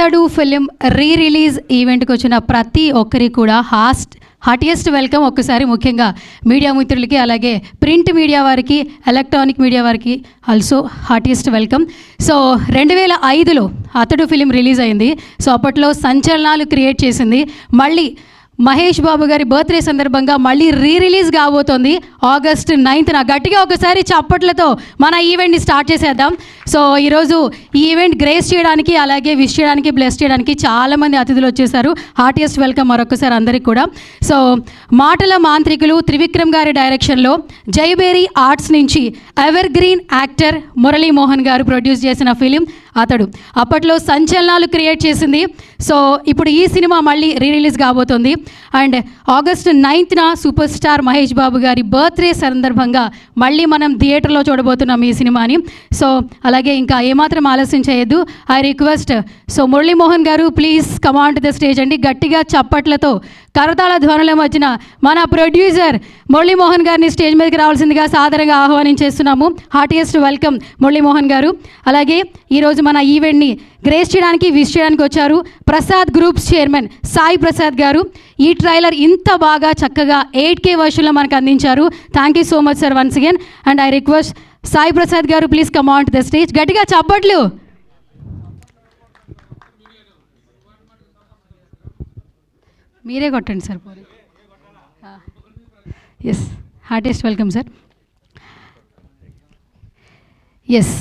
అతడు film release ఈవెంట్కి వచ్చిన ప్రతి ఒక్కరికి కూడా హార్టియెస్ట్ వెల్కమ్. ఒక్కసారి ముఖ్యంగా మీడియా మిత్రులకి, అలాగే ప్రింట్ మీడియా వారికి, ఎలక్ట్రానిక్ మీడియా వారికి ఆల్సో హార్టియెస్ట్ వెల్కమ్. సో 2005లో అతడు ఫిలిం రిలీజ్ అయింది. సో అప్పట్లో సంచలనాలు క్రియేట్ చేసింది. మళ్ళీ మహేష్ బాబు గారి బర్త్డే సందర్భంగా మళ్ళీ రిలీజ్ కాబోతోంది August 9th. గట్టిగా ఒకసారి చప్పట్లతో మన ఈవెంట్ని స్టార్ట్ చేసేద్దాం. సో ఈరోజు ఈ ఈవెంట్ గ్రేస్ చేయడానికి, అలాగే విష్ చేయడానికి, బ్లెస్ చేయడానికి చాలామంది అతిథులు వచ్చేసారు. హార్టియెస్ట్ వెల్కమ్ మరొకసారి అందరికీ కూడా. సో మాటల మాంత్రికులు త్రివిక్రమ్ గారి డైరెక్షన్లో జైబేరీ ఆర్ట్స్ నుంచి ఎవర్ గ్రీన్ యాక్టర్ మురళీమోహన్ గారు ప్రొడ్యూస్ చేసిన ఫిలిం అతడు అప్పట్లో సంచలనాలు క్రియేట్ చేసింది. సో ఇప్పుడు ఈ సినిమా మళ్ళీ రిలీజ్ కాబోతోంది. And August 9th super star Mahesh Babu గారి బర్త్డే సందర్భంగా మళ్ళీ మనం థియేటర్లో చూడబోతున్నాం ఈ సినిమాని. సో అలాగే ఇంకా ఏమాత్రం ఆలస్యం చేయొద్దు. ఐ రిక్వెస్ట్ మురళీమోహన్ గారు please come on to the stage అండి. గట్టిగా చప్పట్లతో కరతాళ ధ్వనుల మధ్యన మన ప్రొడ్యూసర్ మురళీమోహన్ గారిని స్టేజ్ మీదకి రావాల్సిందిగా సాదరంగా ఆహ్వానించేస్తున్నాము. హార్టియెస్ట్ వెల్కమ్ మురళీమోహన్ గారు. అలాగే ఈరోజు మన ఈవెంట్ని గ్రేస్ చేయడానికి, విష్ చేయడానికి వచ్చారు ప్రసాద్ గ్రూప్స్ చైర్మన్ సాయి ప్రసాద్ గారు. ఈ ట్రైలర్ ఇంత బాగా చక్కగా 8K వర్షన్లో మనకు అందించారు. Thank you so much sir once again. And I request Sai Prasad గారు please come on to the stage. గట్టిగా చప్పట్లు. మీరే కొట్టండి సార్ పోనీ. Yes, heartiest welcome sir. Yes,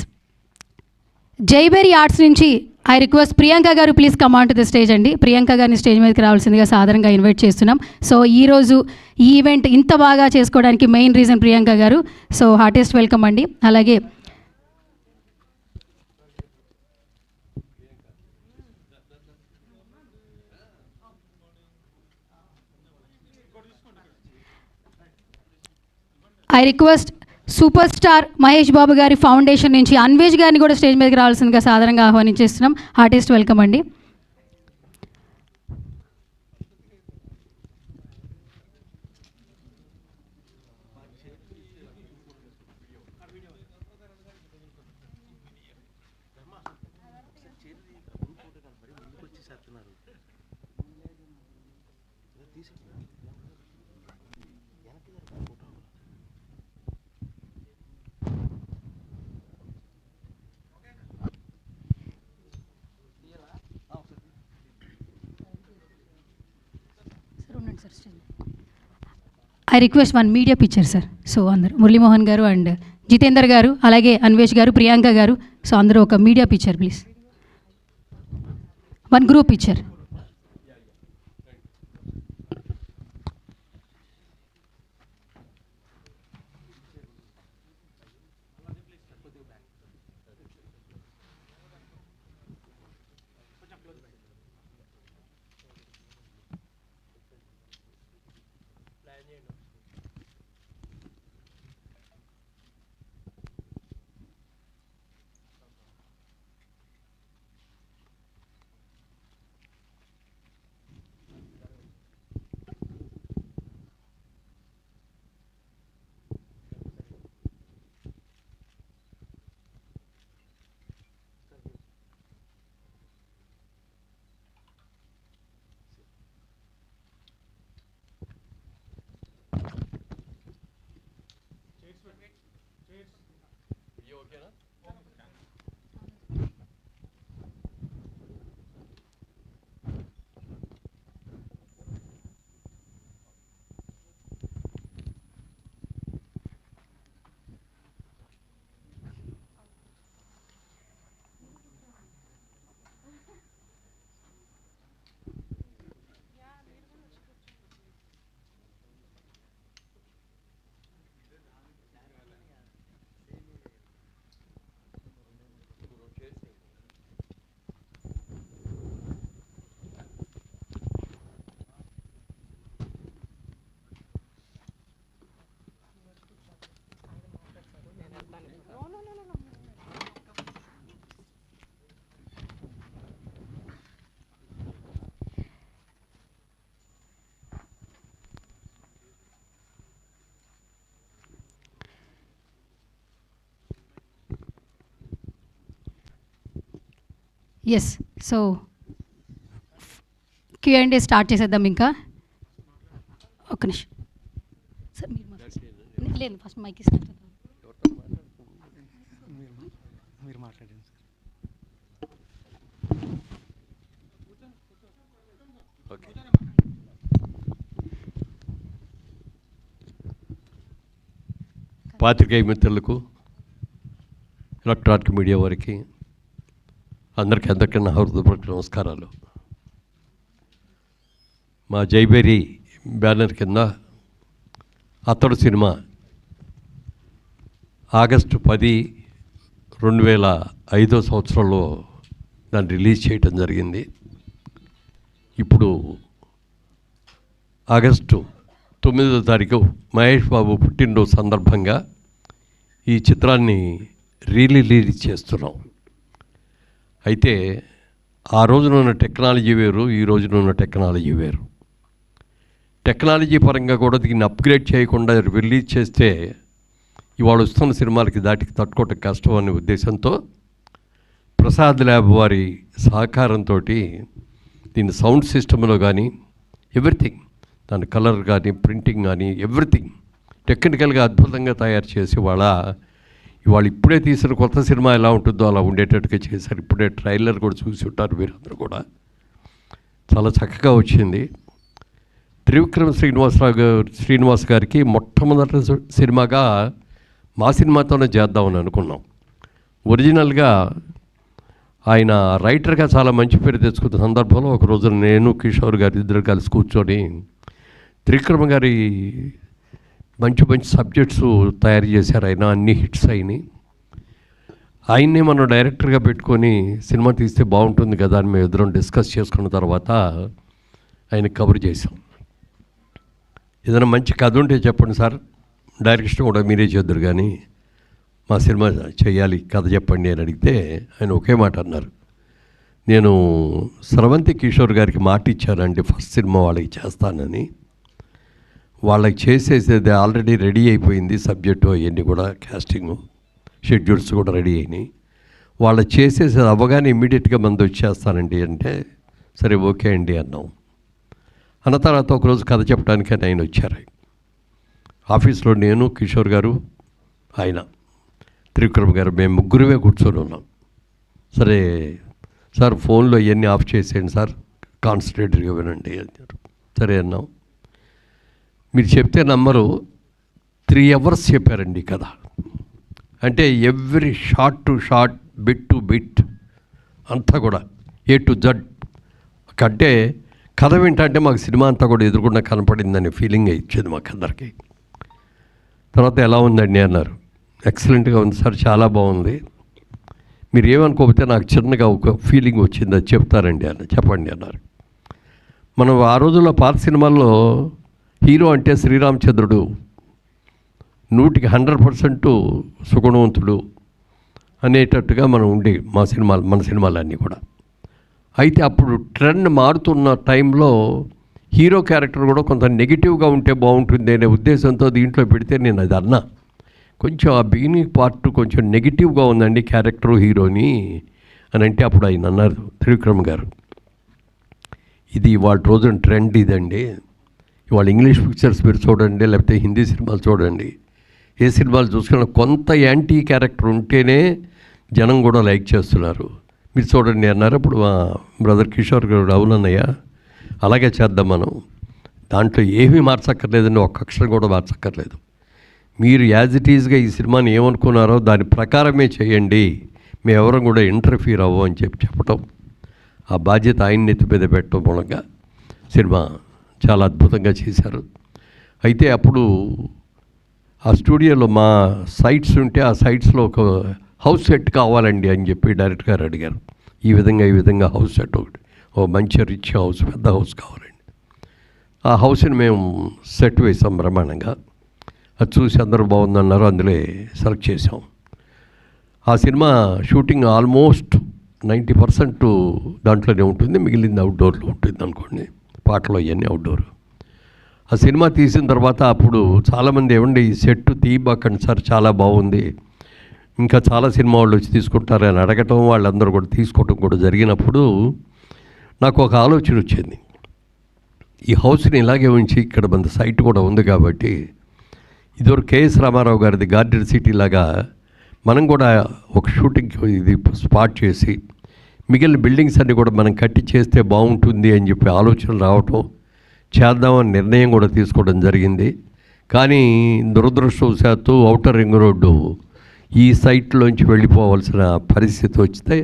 జైబేరీ ఆర్ట్స్ నుంచి ఐ రిక్వెస్ట్ ప్రియాంక గారు please come on to the stage అండి. ప్రియాంక గారిని స్టేజ్ మీదకి రావాల్సిందిగా సాధారణంగా ఇన్వైట్ చేస్తున్నాం. సో ఈరోజు ఈ ఈవెంట్ ఇంత బాగా చేసుకోవడానికి మెయిన్ రీజన్ ప్రియాంక గారు. సో హార్టియెస్ట్ వెల్కమ్ అండి. అలాగే I request super star Mahesh Babu గారి ఫౌండేషన్ నుంచి అన్వేష్ గారిని కూడా స్టేజ్ మీదకి రావాల్సిందిగా సాధారణంగా ఆహ్వానించేస్తున్నాం. హార్టియెస్ట్ వెల్కమ్ అండి. I request one media picture sir. So అందరు మురళీమోహన్ గారు అండ్ జితేందర్ గారు, అలాగే అన్వేష్ గారు, ప్రియాంక గారు, సో అందరూ ఒక media picture please. One group picture. Yes, so Q&A start చేసేద్దాం. ఇంకా ఒక్క నిమిషం సార్, మీరు లేదు ఫస్ట్ మైక్ ఇస్తాను. మీరు మాట్లాడండి సార్. ఓకే. పాత్రికేయ మిత్రులకు, ఎలక్ట్రానిక్ మీడియా వారికి అందరికీ నా హృదయపూర్వక నమస్కారాలు. మా జైబేరి బ్యానర్ కింద అతడు సినిమా ఆగస్టు 10, 2005 దాన్ని రిలీజ్ చేయటం జరిగింది. ఇప్పుడు ఆగస్టు 9 మహేష్ బాబు పుట్టినరోజు సందర్భంగా ఈ చిత్రాన్ని రిలీజ్ చేస్తున్నాం. అయితే ఆ రోజున ఉన్న టెక్నాలజీ వేరు, ఈ రోజున ఉన్న టెక్నాలజీ వేరు. టెక్నాలజీ పరంగా కూడా దీన్ని అప్గ్రేడ్ చేయకుండా రిలీజ్ చేస్తే ఇవాళ వస్తున్న సినిమాలకి దాటికి తట్టుకోవటం కష్టం అనే ఉద్దేశంతో ప్రసాద్ ల్యాబ్ వారి సహకారంతో దీని సౌండ్ సిస్టంలో కానీ ఎవ్రీథింగ్, దాని కలర్ కానీ ప్రింటింగ్ కానీ ఎవ్రీథింగ్ టెక్నికల్గా అద్భుతంగా తయారు చేసి ఇవాళ ఇప్పుడే తీసిన కొత్త సినిమా ఎలా ఉంటుందో అలా ఉండేటట్టుగా చేశారు. ఇప్పుడే ట్రైలర్ కూడా చూసి ఉంటారు మీరందరూ కూడా. చాలా చక్కగా వచ్చింది. త్రివిక్రమ్ శ్రీనివాస్ గారికి మొట్టమొదటి సినిమాగా మా సినిమాతోనే చేద్దామని అనుకున్నాం. ఒరిజినల్గా ఆయన రైటర్గా చాలా మంచి పేరు తెచ్చుకున్న సందర్భంలో ఒక రోజు నేను కిషోర్ గారు ఇద్దరు కలిసి కూర్చొని త్రివిక్రమ్ గారి మంచి మంచి సబ్జెక్ట్స్ తయారు చేశారు. ఆయన అన్ని హిట్స్ అయినాయి. ఆయన్నే మనం డైరెక్టర్గా పెట్టుకొని సినిమా తీస్తే బాగుంటుంది కదా అని మేము ఇద్దరం డిస్కస్ చేసుకున్న తర్వాత ఆయన కవర్ చేసాం. ఏదైనా మంచి కథ ఉంటే చెప్పండి సార్, డైరెక్షన్ కూడా మీరే చేద్దరు కానీ మా సినిమా చేయాలి, కథ చెప్పండి అని అడిగితే ఆయన ఒకే మాట అన్నారు. నేను స్రవంతి కిషోర్ గారికి మాట ఇచ్చానండి ఫస్ట్ సినిమా వాళ్ళకి చేస్తానని. వాళ్ళకి చేసేసేది ఆల్రెడీ రెడీ అయిపోయింది, సబ్జెక్టు అవన్నీ కూడా క్యాస్టింగ్ షెడ్యూల్స్ కూడా రెడీ అయినాయి. వాళ్ళు చేసేసేది అవ్వగానే ఇమ్మీడియట్గా మంది వచ్చేస్తానండి అంటే సరే ఓకే అండి అన్నాం. అన్న తర్వాత ఒకరోజు కథ చెప్పడానికి ఆయన వచ్చారు. ఆఫీస్లో నేను, కిషోర్ గారు, ఆయన త్రివిక్రమ్ గారు, మేము ముగ్గురమే కూర్చొని ఉన్నాం. సరే సార్ ఫోన్లో ఇవన్నీ ఆఫ్ చేసేయండి సార్, కాన్సన్ట్రేటెడ్గా వినండి అన్నారు. సరే అన్నాం. మీరు చెప్తే నమ్మరు, 3 hours చెప్పారండి కథ. అంటే every shot to short, bit to bit అంతా కూడా A to Z. అంటే కథ వింటే మాకు సినిమా అంతా కూడా ఎదురుకుండా కనపడిందనే ఫీలింగ్ ఇచ్చింది మాకు అందరికీ. తర్వాత ఎలా ఉందండి అన్నారు. ఎక్సలెంట్గా ఉంది సార్, చాలా బాగుంది. మీరు ఏమనుకోకపోతే నాకు చిన్నగా ఒక ఫీలింగ్ వచ్చింది, అది చెప్తారండి అన్న. చెప్పండి అన్నారు. మనం ఆ రోజుల్లో పాత సినిమాల్లో హీరో అంటే శ్రీరామచంద్రుడు, 100% సుగుణవంతుడు అనేటట్టుగా మనం ఉండే మన సినిమాలన్నీ కూడా. అయితే అప్పుడు ట్రెండ్ మారుతున్న టైంలో హీరో క్యారెక్టర్ కూడా కొంత నెగిటివ్గా ఉంటే బాగుంటుంది అనే ఉద్దేశంతో దీంట్లో పెడితే నేను అది అన్నా. కొంచెం ఆ బిగినింగ్ పార్ట్ కొంచెం నెగిటివ్గా ఉందండి క్యారెక్టరు హీరోని అని అంటే అప్పుడు ఆయన అన్నారు త్రివిక్రమ్ గారు, ఇది ఇవాళ రోజున ట్రెండ్ ఇదండి. ఇవాళ ఇంగ్లీష్ పిక్చర్స్ మీరు చూడండి, లేకపోతే హిందీ సినిమాలు చూడండి, ఏ సినిమాలు చూసుకున్నా కొంత యాంటీ క్యారెక్టర్ ఉంటేనే జనం కూడా లైక్ చేస్తున్నారు. మీరు చూడండి అన్నారు. అప్పుడు మా బ్రదర్ కిషోర్ గారు, అవునన్నయ్య అలాగే చేద్దాం, మనం దాంట్లో ఏమీ మార్చక్కర్లేదండి, ఒక్క అక్షరం కూడా మార్చక్కర్లేదు, మీరు యాజ్ ఇట్ ఈజ్గా ఈ సినిమాని ఏమనుకున్నారో దాని ప్రకారమే చేయండి, మేము ఎవరం కూడా ఇంటర్ఫీర్ అవ్వం అని చెప్పటం, ఆ బాధ్యత ఆయన నెత్తి మీద పెట్టడం మూలంగా సినిమా చాలా అద్భుతంగా చేశారు. అయితే అప్పుడు ఆ స్టూడియోలో మా సైట్స్ ఉంటే ఆ సైట్స్లో ఒక హౌస్ సెట్ కావాలండి అని చెప్పి డైరెక్టర్ గారు అడిగారు. ఈ విధంగా హౌస్ సెట్ ఒకటి, ఓ మంచి రిచ్ హౌస్, పెద్ద హౌస్ కావాలండి. ఆ హౌస్ని మేము సెట్ వేసాం బ్రహ్మాండంగా. అది చూసి అందరూ బాగుందన్నారు, అందులో సెలెక్ట్ చేసాం. ఆ సినిమా షూటింగ్ ఆల్మోస్ట్ 90% దాంట్లోనే ఉంటుంది, మిగిలింది అవుట్డోర్లో ఉంటుంది అనుకోండి, పాటలు అవన్నీ అవుట్డోర్. ఆ సినిమా తీసిన తర్వాత అప్పుడు చాలామంది ఏమండి ఈ సెట్ తీయబాకండి సార్, చాలా బాగుంది, ఇంకా చాలా సినిమా వాళ్ళు వచ్చి తీసుకుంటారు అని అడగటం, వాళ్ళందరూ కూడా తీసుకోవటం కూడా జరిగినప్పుడు నాకు ఒక ఆలోచన వచ్చింది. ఈ హౌస్ని ఇలాగే ఉంచి ఇక్కడ మన సైట్ కూడా ఉంది కాబట్టి ఇదివరకు కేఎస్ రామారావు గారిది గార్డెన్ సిటీ లాగా మనం కూడా ఒక షూటింగ్ ఇది స్పాట్ చేసి మిగిలిన బిల్డింగ్స్ అన్నీ కూడా మనం కట్టి చేస్తే బాగుంటుంది అని చెప్పి ఆలోచన రావటం, చేద్దామని నిర్ణయం కూడా తీసుకోవడం జరిగింది. కానీ దురదృష్టవశాత్తు ఔటర్ రింగ్ రోడ్డు ఈ సైట్లోంచి వెళ్ళిపోవాల్సిన పరిస్థితి వస్తే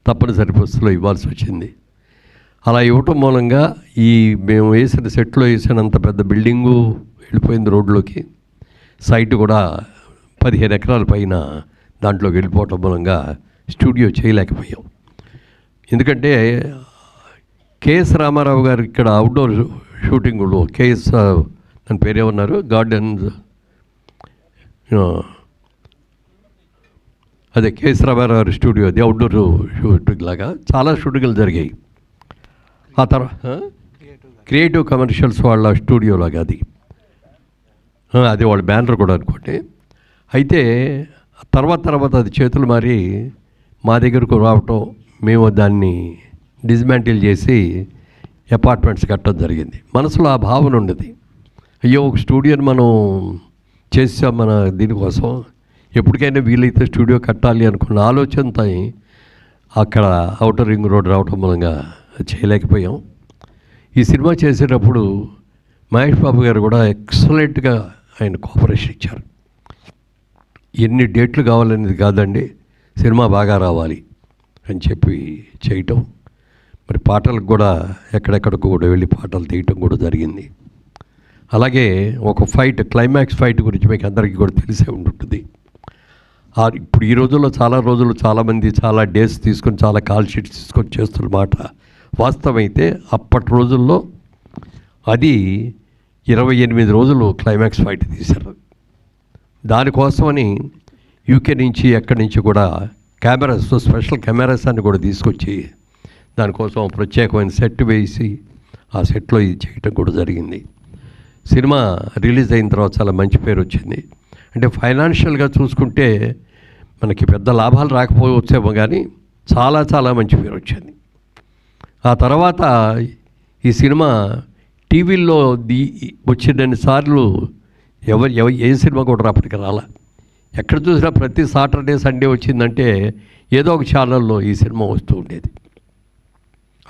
తప్పనిసరి పరిస్థితిలో ఇవ్వాల్సి వచ్చింది. అలా ఇవ్వటం మూలంగా మేము వేసిన సెట్లో వేసినంత పెద్ద బిల్డింగు వెళ్ళిపోయింది రోడ్లోకి. సైట్ కూడా 15 ఎకరాల పైన దాంట్లోకి వెళ్ళిపోవటం మూలంగా స్టూడియో చేయలేకపోయాం. ఎందుకంటే కేఎస్ రామారావు గారు ఇక్కడ అవుట్డోర్ షూటింగ్లో కేఎస్ దాని పేరేమన్నారు, గార్డెన్స్, అదే కేఎస్ రామారావు గారి స్టూడియో, అది అవుట్డోర్ షూటింగ్ లాగా చాలా షూటింగ్లు జరిగాయి. ఆ తర్వాత క్రియేటివ్ కమర్షియల్స్ వాళ్ళ స్టూడియో లాగా అది వాళ్ళ బ్యానర్ కూడా అనుకోండి. అయితే తర్వాత అది చేతులు మారి మా దగ్గరకు రావటం, మేము దాన్ని డిస్మాంటిల్ చేసి అపార్ట్మెంట్స్ కట్టడం జరిగింది. మనసులో ఆ భావన ఉండేది, అయ్యో ఒక స్టూడియోని మనం చేసాం మన దీనికోసం, ఎప్పటికైనా వీలైతే స్టూడియో కట్టాలి అనుకున్న ఆలోచనతో అక్కడ ఔటర్ రింగ్ రోడ్ రావటం మూలంగా చేయలేకపోయాం. ఈ సినిమా చేసేటప్పుడు మహేష్ బాబు గారు కూడా ఎక్సలెంట్గా ఆయన కోఆపరేషన్ ఇచ్చారు. ఎన్ని డేట్లు కావాలనేది కాదండి, సినిమా బాగా రావాలి అని చెప్పి చేయటం. మరి పాటలకు కూడా ఎక్కడెక్కడికి కూడా వెళ్ళి పాటలు తీయటం కూడా జరిగింది. అలాగే ఒక ఫైట్, క్లైమాక్స్ ఫైట్ గురించి మీకు అందరికీ కూడా తెలిసే ఉంటుంది. ఇప్పుడు ఈ రోజుల్లో చాలామంది చాలా డేస్ తీసుకొని చాలా కాల్ షీట్స్ తీసుకొని చేస్తున్న మాట వాస్తవమైతే అప్పటి రోజుల్లో అది 28 రోజులు క్లైమాక్స్ ఫైట్ తీశారు. దానికోసమని యూకే నుంచి ఎక్కడి నుంచి కూడా కెమెరాస్, స్పెషల్ కెమెరాస్ అన్ని కూడా తీసుకొచ్చి దానికోసం ప్రత్యేకమైన సెట్ వేసి ఆ సెట్లో ఇది చేయటం కూడా జరిగింది. సినిమా రిలీజ్ అయిన తర్వాత చాలా మంచి పేరు వచ్చింది. అంటే ఫైనాన్షియల్గా చూసుకుంటే మనకి పెద్ద లాభాలు రాకపోవచ్చేమో కానీ చాలా మంచి పేరు వచ్చింది. ఆ తర్వాత ఈ సినిమా టీవీల్లో వచ్చినన్ని సార్లు ఏ సినిమా కూడా అప్పటికి రాలా. ఎక్కడ చూసినా ప్రతి సాటర్డే సండే వచ్చిందంటే ఏదో ఒక ఛానల్లో ఈ సినిమా వస్తూ ఉండేది.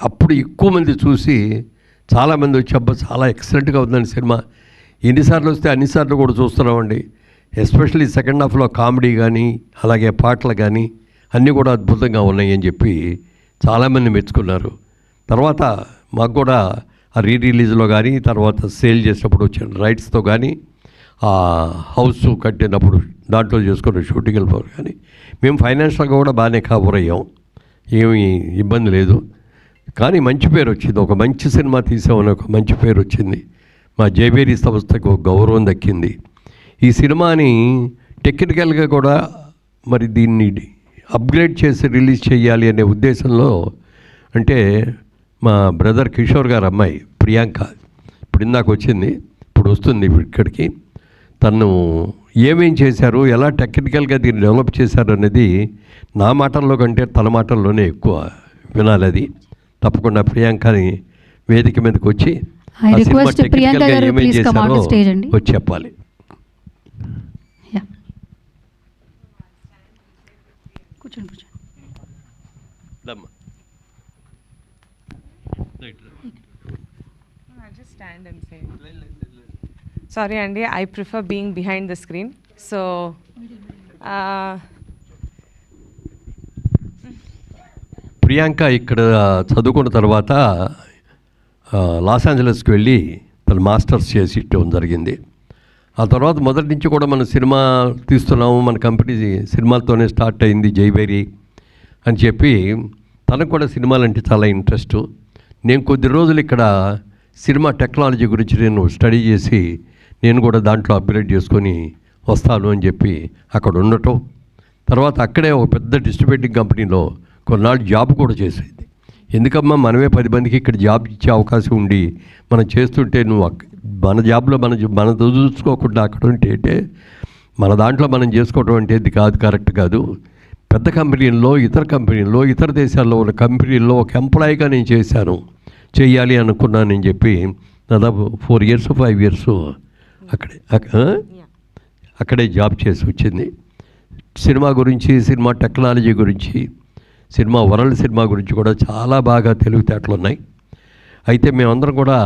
అప్పుడు ఎక్కువ మంది చూసి చాలామంది వచ్చి అబ్బా చాలా ఎక్సలెంట్గా ఉందండి సినిమా, ఎన్నిసార్లు వస్తే అన్నిసార్లు కూడా చూస్తున్నామండి. ఎస్పెషల్లీ సెకండ్ హాఫ్లో కామెడీ కానీ అలాగే పాటలు కానీ అన్నీ కూడా అద్భుతంగా ఉన్నాయి అని చెప్పి చాలామంది మెచ్చుకున్నారు. తర్వాత మాకు కూడా ఆ రిలీజ్లో కానీ తర్వాత సేల్ చేసినప్పుడు వచ్చిన రైట్స్తో కానీ ఆ హౌస్ కట్టినప్పుడు దాంట్లో చేసుకున్న షూటింగ్ వెళ్ళిపోరు కానీ మేము ఫైనాన్షియల్గా కూడా బాగానే కవర్ అయ్యాం, ఏమీ ఇబ్బంది లేదు. కానీ మంచి పేరు వచ్చింది, ఒక మంచి సినిమా తీసామని ఒక మంచి పేరు వచ్చింది. మా జైబేరీ సంస్థకు ఒక గౌరవం దక్కింది. ఈ సినిమాని టెక్నికల్గా కూడా మరి దీన్ని అప్గ్రేడ్ చేసి రిలీజ్ చేయాలి అనే ఉద్దేశంలో, అంటే మా బ్రదర్ కిషోర్ గారు అమ్మాయి ప్రియాంక ఇప్పుడు ఇందాక వచ్చింది, ఇప్పుడు వస్తుంది ఇక్కడికి, తను ఏమేం చేశారు, ఎలా టెక్నికల్గా దీన్ని డెవలప్ చేశారు అనేది నా మాటల్లో కంటే తన మాటల్లోనే ఎక్కువ వినాలి. అది తప్పకుండా ప్రియాంకని వేదిక మీదకి వచ్చి టెక్నికల్గా ఏమేం చేశారో వచ్చి చెప్పాలి. Stand and say. Sorry, Andy, I prefer being behind the screen. So, Priyanka ఇక్కడ చదువుకున్న తర్వాత లాస్ ఏంజలస్కి వెళ్ళి తన మాస్టర్స్ చేసి ఇవ్వడం జరిగింది. ఆ తర్వాత మొదటి నుంచి కూడా మన సినిమా తీస్తున్నాము, మన కంపెనీ సినిమాలతోనే స్టార్ట్ అయింది జైబేరీ అని చెప్పి తనకు కూడా సినిమాలంటే చాలా ఇంట్రెస్ట్. నేను కొద్ది రోజులు ఇక్కడ సినిమా టెక్నాలజీ గురించి నేను స్టడీ చేసి నేను కూడా దాంట్లో అప్గ్రేడ్ చేసుకొని వస్తాను అని చెప్పి అక్కడ ఉండటం, తర్వాత అక్కడే ఒక పెద్ద డిస్ట్రిబ్యూటింగ్ కంపెనీలో కొన్నాళ్ళు జాబ్ కూడా చేసేది. ఎందుకమ్మా మనమే 10 మందికి ఇక్కడ జాబ్ ఇచ్చే అవకాశం ఉండి మనం చేస్తుంటే నువ్వు మన జాబ్లో మనం చూసుకోకుండా అక్కడ ఉంటే మన దాంట్లో మనం చేసుకోవడం అంటే ఇది కాదు, కరెక్ట్ కాదు. పెద్ద కంపెనీల్లో ఇతర దేశాల్లో ఉన్న కంపెనీల్లో ఒక ఎంప్లాయీగా నేను చేయాలి అనుకున్నానని చెప్పి దాదాపు 4 years 5 years అక్కడే జాబ్ చేసి వచ్చింది. సినిమా గురించి, సినిమా టెక్నాలజీ గురించి, సినిమా వరల్డ్ సినిమా గురించి కూడా చాలా బాగా తెలివితేటలు ఉన్నాయి. అయితే మేమందరం కూడా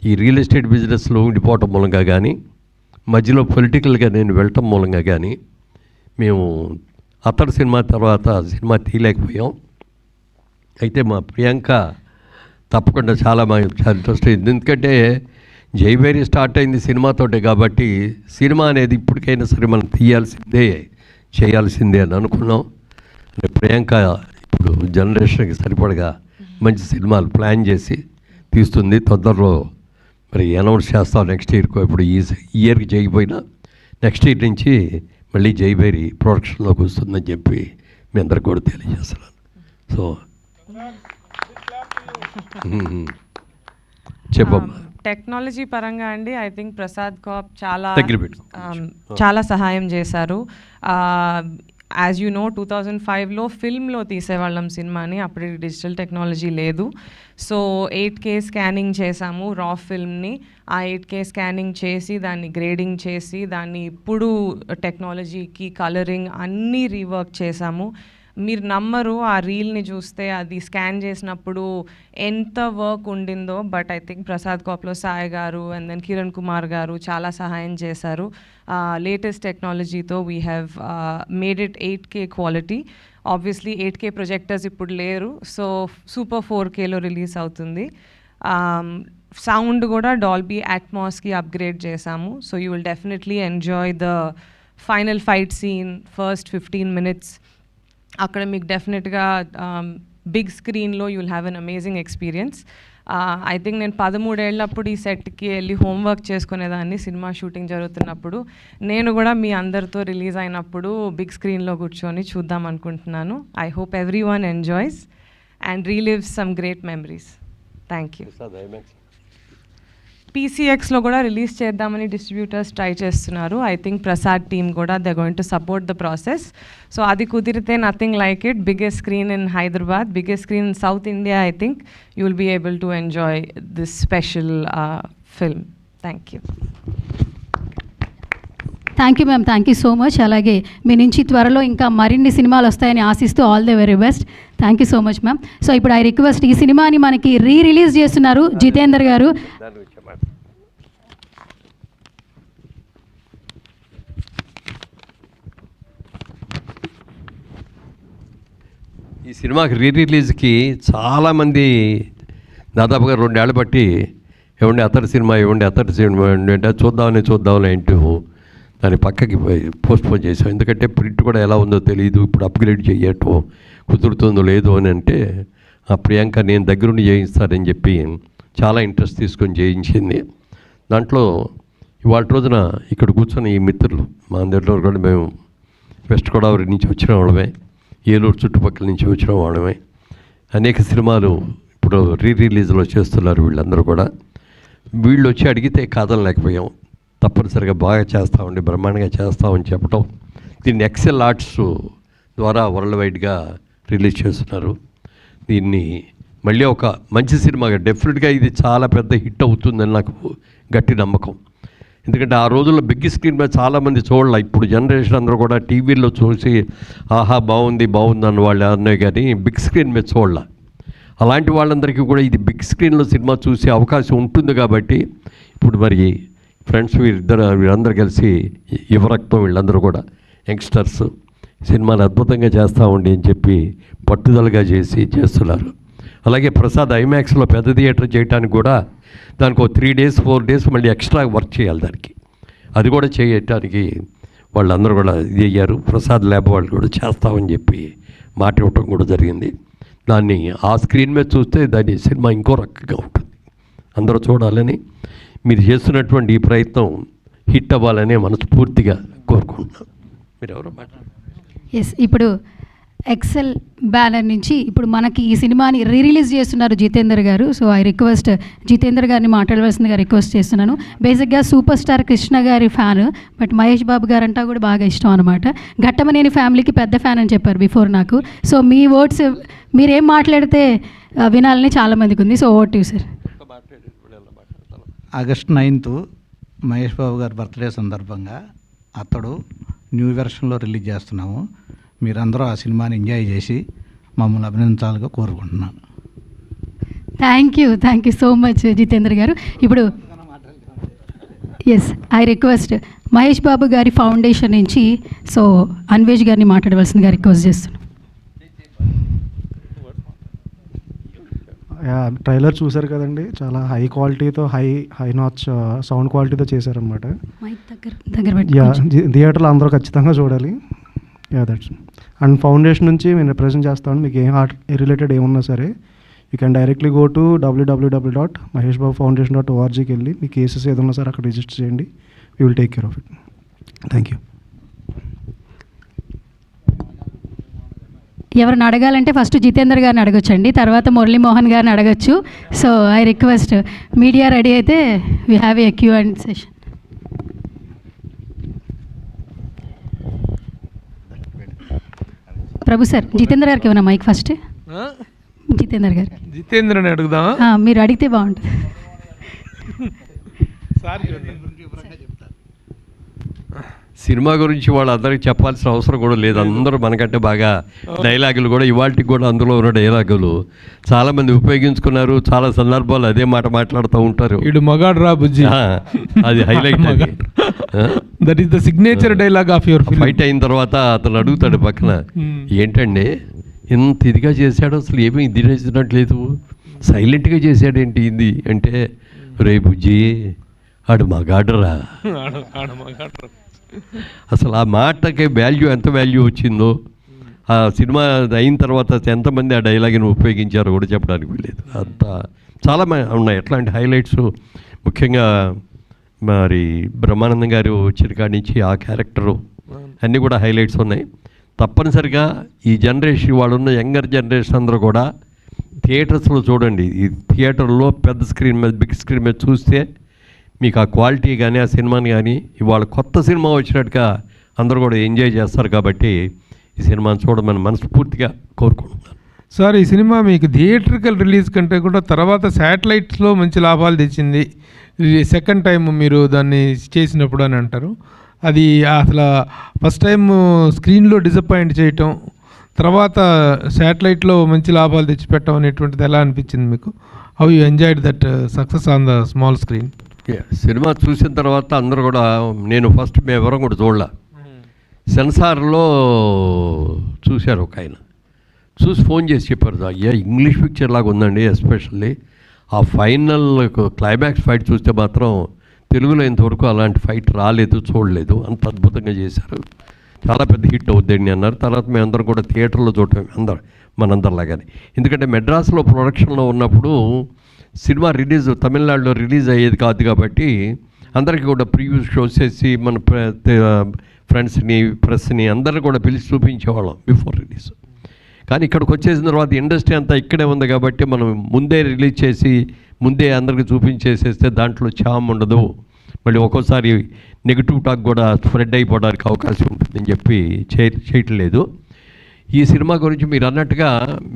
ఈ రియల్ ఎస్టేట్ బిజినెస్లో ఉండిపోవటం మూలంగా కానీ, మధ్యలో పొలిటికల్గా నేను వెళ్ళటం మూలంగా కానీ మేము అతడు సినిమా తర్వాత సినిమా తీయలేకపోయాం. అయితే మా ప్రియాంక తప్పకుండా చాలా ఇంట్రెస్ట్ అయింది. ఎందుకంటే జైవేరి స్టార్ట్ అయింది సినిమాతోటే కాబట్టి సినిమా అనేది ఇప్పటికైనా సరే మనం తీయాల్సిందే, చేయాల్సిందే అని అనుకున్నాం. అంటే ప్రియాంక ఇప్పుడు జనరేషన్కి సరిపడగా మంచి సినిమాలు ప్లాన్ చేసి తీస్తుంది. తొందరలో మరి అనౌన్స్ చేస్తాం నెక్స్ట్ ఇయర్కి. ఇప్పుడు ఈ ఇయర్కి చేయకపోయినా నెక్స్ట్ ఇయర్ నుంచి మళ్ళీ జైవేరి ప్రొడక్షన్లోకి వస్తుందని చెప్పి మీ అందరికి కూడా తెలియజేస్తున్నాను. సో చెప్పమ్మా. టెక్నాలజీ పరంగా అండి ఐ థింక్ ప్రసాద్ కాప్ దగ్గర చాలా సహాయం చేశారు. యాజ్ యూ నో 2005లో ఫిల్మ్లో తీసేవాళ్ళం సినిమాని, అప్పుడు డిజిటల్ టెక్నాలజీ లేదు. సో 8K స్కానింగ్ చేసాము రా ఫిల్మ్ని. ఆ 8K స్కానింగ్ చేసి దాన్ని గ్రేడింగ్ చేసి దాన్ని ఇప్పుడు టెక్నాలజీకి కలరింగ్ అన్నీ రీవర్క్ చేసాము. మీరు నమ్మరు, ఆ రీల్ని చూస్తే అది స్కాన్ చేసినప్పుడు ఎంత వర్క్ ఉండిందో. బట్ ఐ థింక్ ప్రసాద్ కాప్లో సాయి గారు అండ్ దెన్ కిరణ్ కుమార్ గారు చాలా సహాయం చేశారు. లేటెస్ట్ టెక్నాలజీతో we have made it 8K quality. Obviously 8K projectors ఇప్పుడు లేరు, సో సూపర్ 4Kలో రిలీజ్ అవుతుంది. సౌండ్ కూడా డాల్బీ అట్మాస్కి అప్గ్రేడ్ చేసాము. So you will definitely enjoy the final fight scene first 15 minutes. అక్కడ మీకు డెఫినెట్గా బిగ్ స్క్రీన్లో you will have an amazing experience. I think నేను 13 ఏళ్ళప్పుడు ఈ సెట్కి వెళ్ళి హోంవర్క్ చేసుకునేదాన్ని సినిమా షూటింగ్ జరుగుతున్నప్పుడు. నేను కూడా మీ అందరితో రిలీజ్ అయినప్పుడు బిగ్ స్క్రీన్లో కూర్చొని చూద్దాం అనుకుంటున్నాను. I hope everyone enjoys and relives some great memories. Thank you. PCXలో కూడా రిలీజ్ చేద్దామని డిస్ట్రిబ్యూటర్స్ ట్రై చేస్తున్నారు. ఐ థింక్ ప్రసాద్ టీమ్ కూడా they going to support the process. So అది కుదిరితే nothing like it. Biggest screen in Hyderabad, biggest screen in south India. I think you will be able to enjoy this special film. Thank you. Thank you ma'am, thank you so much. అలాగే మీ నుంచి త్వరలో ఇంకా మరిన్ని సినిమాలు వస్తాయని ఆశిస్తూ all the very best. Thank you so much ma'am. So ఇప్పుడు I request, ఈ సినిమాని మనకి రిలీజ్ చేస్తున్నారు జితేందర్ గారు. ఈ సినిమాకి రిలీజ్కి చాలామంది దాదాపుగా 2 ఏళ్ళు బట్టి ఏమండి అతడి సినిమా అంటే చూద్దామని అంటూ దాన్ని పక్కకి పోస్ట్పోన్ చేసాం. ఎందుకంటే ప్రింట్ కూడా ఎలా ఉందో తెలియదు, ఇప్పుడు అప్గ్రేడ్ చేయటం కుదురుతుందో లేదో అని అంటే ఆ ప్రియాంక నేను దగ్గరుండి చేయిస్తానని చెప్పి చాలా ఇంట్రెస్ట్ తీసుకొని చేయించింది. దాంట్లో ఇవాళ రోజున ఇక్కడ కూర్చొని ఈ మిత్రులు మా అందరిలో కూడా మేము వెస్ట్ గోదావరి నుంచి వచ్చిన వాళ్ళమే, ఏలూరు చుట్టుపక్కల నుంచి వచ్చిన వాళ్ళమే. అనేక సినిమాలు ఇప్పుడు రిలీజ్లో చేస్తున్నారు వీళ్ళందరూ కూడా. వీళ్ళు వచ్చి అడిగితే కాదనలేకపోయాం. తప్పనిసరిగా బాగా చేస్తామండి, బ్రహ్మాండంగా చేస్తామని చెప్పడం. దీన్ని ఎక్సెల్ ఆర్ట్స్ ద్వారా వరల్డ్ వైడ్గా రిలీజ్ చేస్తున్నారు. దీన్ని మళ్ళీ ఒక మంచి సినిమాగా డెఫినెట్గా ఇది చాలా పెద్ద హిట్ అవుతుందని నాకు గట్టి నమ్మకం. ఎందుకంటే ఆ రోజుల్లో బిగ్ స్క్రీన్ మీద చాలామంది చూడాలి. ఇప్పుడు జనరేషన్ అందరూ కూడా టీవీల్లో చూసి ఆహా బాగుంది అన్న వాళ్ళు అన్నాయి, కానీ బిగ్ స్క్రీన్ మీద చూడాలి. అలాంటి వాళ్ళందరికీ కూడా ఇది బిగ్ స్క్రీన్లో సినిమా చూసే అవకాశం ఉంటుంది. కాబట్టి ఇప్పుడు మరి ఫ్రెండ్స్ వీళ్ళందరూ కలిసి యువరక్తం వీళ్ళందరూ కూడా యంగ్స్టర్స్ సినిమాని అద్భుతంగా చేస్తామండి అని చెప్పి పట్టుదలగా చేస్తున్నారు. అలాగే ప్రసాద్ ఐమాక్స్లో పెద్ద థియేటర్ చేయడానికి కూడా దానికి 3 days 4 days మళ్ళీ ఎక్స్ట్రా వర్క్ చేయాలి దానికి. అది కూడా చేయటానికి వాళ్ళందరూ కూడా ఇది అయ్యారు. ప్రసాద్ ల్యాబ్ వాళ్ళు కూడా చేస్తామని చెప్పి మాట ఇవ్వటం కూడా జరిగింది. దాన్ని ఆ స్క్రీన్ మీద చూస్తే దాని సినిమా ఇంకో రకంగా ఉంటుంది. అందరూ చూడాలని మీరు చేస్తున్నటువంటి ఈ ప్రయత్నం హిట్ అవ్వాలని మనస్ఫూర్తిగా కోరుకుంటున్నాను. మీరు ఎవరో మాట్లాడారు. ఎస్, ఇప్పుడు ఎక్సెల్ బ్యానర్ నుంచి ఇప్పుడు మనకి ఈ సినిమాని రిలీజ్ చేస్తున్నారు జితేందర్ గారు. సో ఐ రిక్వెస్ట్ జితేందర్ గారిని మాట్లాడవలసిందిగా రిక్వెస్ట్ చేస్తున్నాను. బేసిక్గా సూపర్ స్టార్ కృష్ణ గారి ఫ్యాన్, బట్ మహేష్ బాబు గారు అంటా కూడా బాగా ఇష్టం అనమాట. ఘట్టమనేని ఫ్యామిలీకి పెద్ద ఫ్యాన్ అని చెప్పారు బిఫోర్ నాకు. సో మీ వర్డ్స్ మీరేం మాట్లాడితే వినాలని చాలామందికి ఉంది. So over to you sir. August 9th Mahesh Babu గారి బర్త్డే సందర్భంగా అతడు న్యూ వెర్షన్లో రిలీజ్ చేస్తున్నాము. మీరందరూ ఆ సినిమాని ఎంజాయ్ చేసి మమ్మల్ని అభినందించాలని కోరుకుంటున్నాను. Thank you so much Jitendra గారు. ఇప్పుడు yes I request Mahesh Babu గారి ఫౌండేషన్ నుంచి సో అన్వేష్ గారిని మాట్లాడవలసిందిగా రిక్వెస్ట్ చేస్తున్నాను. ట్రైలర్ చూసారు కదండి, చాలా హై క్వాలిటీతో హై నాచ్ సౌండ్ క్వాలిటీతో చేశారనమాట. థియేటర్లో అందరూ ఖచ్చితంగా చూడాలి. దట్స్ అండ్ ఫౌండేషన్ నుంచి మేము రిప్రజెంట్ చేస్తాను. మీకు ఏం ఆర్ట్ రిలేటెడ్ ఏమున్నా సరే you can directly go to www.maheshbabufoundation.orgకి వెళ్ళి మీ కేసెస్ ఏదన్నా సరే అక్కడ రిజిస్టర్ చేయండి. We will take care of it. Thank you. ఎవరిని అడగాలంటే ఫస్ట్ జితేంద్ర గారిని అడగొచ్చండి, తర్వాత మురళీమోహన్ గారిని అడగచ్చు. So I request media ready అయితే we have a Q and session. Prabhu sir, Jitendra గారికి ఏమన్నా మైక్ ఫస్ట్. జితేంద్ర గారు, జితేంద్రని అడుగుదామా? మీరు అడిగితే బాగుంటుంది. సినిమా గురించి వాళ్ళందరికీ చెప్పాల్సిన అవసరం కూడా లేదు. అందరూ మనకంటే బాగా డైలాగులు కూడా ఇవాళకి కూడా అందులో ఉన్న డైలాగులు చాలామంది ఉపయోగించుకున్నారు. చాలా సందర్భాలు అదే మాట మాట్లాడుతూ ఉంటారు. ఇడు మగాడు రా బుజ్జి, అది highlight. That is the signature dialogue of your film. Fight అయిన తర్వాత అతను అడుగుతాడు పక్కన, ఏంటండి ఇంత ఇదిగా చేశాడు, అసలు ఏమీ ఇది చేసినట్లేదు, సైలెంట్గా చేశాడేంటి ఇది అంటే, రే బుజ్జి ఆడు మగాడురా. అసలు ఆ మాటకి ఎంత వాల్యూ వచ్చిందో, ఆ సినిమా అయిన తర్వాత ఎంతమంది ఆ డైలాగ్ని ఉపయోగించారో కూడా చెప్పడానికి లేదు. అంత చాలా ఉన్నాయి ఎట్లాంటి హైలైట్స్. ముఖ్యంగా మరి బ్రహ్మానందం గారు వచ్చిన కాడి నుంచి ఆ క్యారెక్టరు అన్నీ కూడా హైలైట్స్ ఉన్నాయి. తప్పనిసరిగా ఈ జనరేషన్ వాళ్ళున్న యంగర్ జనరేషన్ అందరూ కూడా థియేటర్స్లో చూడండి. ఈ థియేటర్లో పెద్ద స్క్రీన్ మీద, బిగ్ స్క్రీన్ మీద చూస్తే మీకు ఆ క్వాలిటీ కానీ ఆ సినిమాని కానీ ఇవాళ కొత్త సినిమా వచ్చినట్టుగా అందరూ కూడా ఎంజాయ్ చేస్తారు. కాబట్టి ఈ సినిమాని చూడమని మనస్ఫూర్తిగా కోరుకుంటున్నాను. సార్, ఈ సినిమా మీకు థియేటర్కల్ రిలీజ్ కంటే కూడా తర్వాత శాటిలైట్స్లో మంచి లాభాలు తెచ్చింది. సెకండ్ టైం మీరు దాన్ని చేసినప్పుడు అని అంటారు. అది అసలు ఫస్ట్ టైం స్క్రీన్లో డిసప్పాయింట్ చేయటం, తర్వాత శాటిలైట్లో మంచి లాభాలు తెచ్చిపెట్టడం అనేటువంటిది ఎలా అనిపించింది మీకు? How you enjoyed that success on the small screen? Cinema చూసిన తర్వాత అందరూ కూడా, నేను ఫస్ట్ మేము ఎవరం కూడా చూడలే, సెన్సార్లో చూశారు ఒక ఆయన, చూసి ఫోన్ చేసి చెప్పారు, అయ్యా ఇంగ్లీష్ పిక్చర్ లాగా ఉందండి, ఎస్పెషల్లీ ఆ ఫైనల్ క్లైమాక్స్ ఫైట్ చూస్తే మాత్రం తెలుగులో ఇంతవరకు అలాంటి ఫైట్ రాలేదు, చూడలేదు, అంత అద్భుతంగా చేశారు, చాలా పెద్ద హిట్ అవుద్దండి అన్నారు. తర్వాత మేమందరం కూడా థియేటర్లో చూడటం మనందరిలాగానే. ఎందుకంటే మెడ్రాస్లో ప్రొడక్షన్లో ఉన్నప్పుడు సినిమా రిలీజ్ తమిళనాడులో రిలీజ్ అయ్యేది కాదు కాబట్టి అందరికీ కూడా ప్రివ్యూ షోస్ చేసి మన ఫ్రెండ్స్ని, ప్రెస్ని అందరిని కూడా పిలిచి చూపించేవాళ్ళం బిఫోర్ రిలీజ్. కానీ ఇక్కడికి వచ్చేసిన తర్వాత ఇండస్ట్రీ అంతా ఇక్కడే ఉంది కాబట్టి మనం ముందే రిలీజ్ చేసి ముందే అందరికీ చూపించేసేస్తే దాంట్లో చామ్ ఉండదు, మళ్ళీ ఒక్కోసారి నెగిటివ్ టాక్ కూడా స్ప్రెడ్ అయిపోవడానికి అవకాశం ఉంటుందని చెప్పి చేయట్లేదు. ఈ సినిమా గురించి మీరు అన్నట్టుగా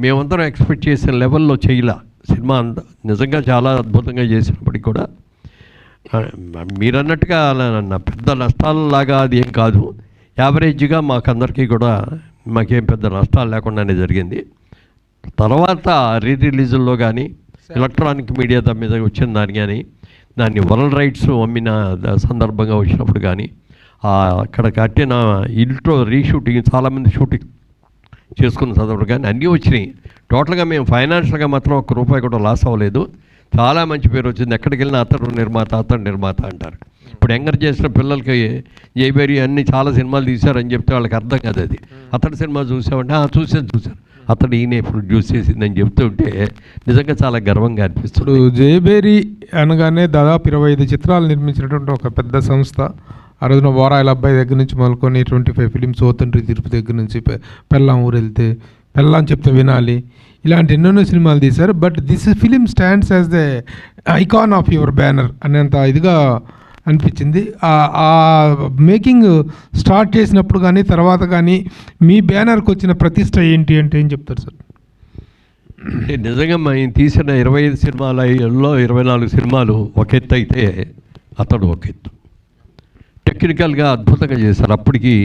మేమందరం ఎక్స్పెక్ట్ చేసిన లెవెల్లో చేయలే. సినిమా నిజంగా చాలా అద్భుతంగా చేసినప్పటికీ కూడా మీరు అన్నట్టుగా పెద్ద నష్టాలలాగా అది ఏం కాదు, యావరేజ్గా మాకందరికీ కూడా మాకేం పెద్ద నష్టాలు లేకుండానే జరిగింది. తర్వాత రిలీజుల్లో కానీ ఎలక్ట్రానిక్ మీడియా మీద వచ్చిన దాని కానీ దాన్ని వరల్డ్ రైట్స్ అమ్మిన సందర్భంగా వచ్చినప్పుడు కానీ అక్కడ కట్టిన ఇంట్లో రీషూటింగ్ చాలామంది షూటింగ్ చేసుకున్న సందర్భం కానీ అన్నీ వచ్చినాయి. టోటల్గా మేము ఫైనాన్షియల్గా మాత్రం ఒక్క రూపాయి కూడా లాస్ అవ్వలేదు. చాలా మంచి పేరు వచ్చింది. ఎక్కడికి వెళ్ళినా అతడు నిర్మాత అంటారు. ఇప్పుడు యంగర్ చేసిన పిల్లలకి జైబేరి అన్ని చాలా సినిమాలు తీశారని చెప్తే వాళ్ళకి అర్థం కాదు. అది అతడి సినిమా చూసామంటే చూశాను అతడు ఈయనే ప్రొడ్యూస్ చేసిందని చెప్తుంటే నిజంగా చాలా గర్వంగా అనిపిస్తుంది. జైబేరి అనగానే దాదాపు 25 చిత్రాలు నిర్మించినటువంటి ఒక పెద్ద సంస్థ. ఆ రోజున వారాయిల అబ్బాయి దగ్గర నుంచి మొదలుకొని 25 ఫిలిమ్స్, ఓతండ్రి తిరుపతి దగ్గర నుంచి పెళ్ళాం ఊరు వెళ్తే, పెళ్ళాం చెప్తే వినాలి, ఇలాంటి ఎన్నెన్నో సినిమాలు తీశారు. But this film stands as the icon of your banner అనేంత ఇదిగా అనిపించింది. ఆ మేకింగ్ స్టార్ట్ చేసినప్పుడు కానీ తర్వాత కానీ మీ బ్యానర్కి వచ్చిన ప్రతిష్ట ఏంటి అంటే ఏం చెప్తారు సార్? అంటే నిజంగా మేము తీసిన 25 సినిమాలలో 24 సినిమాలు ఒక ఎత్తు అయితే అతడు ఒక ఎత్తు. టెక్నికల్గా అద్భుతంగా చేశారు. అప్పటికి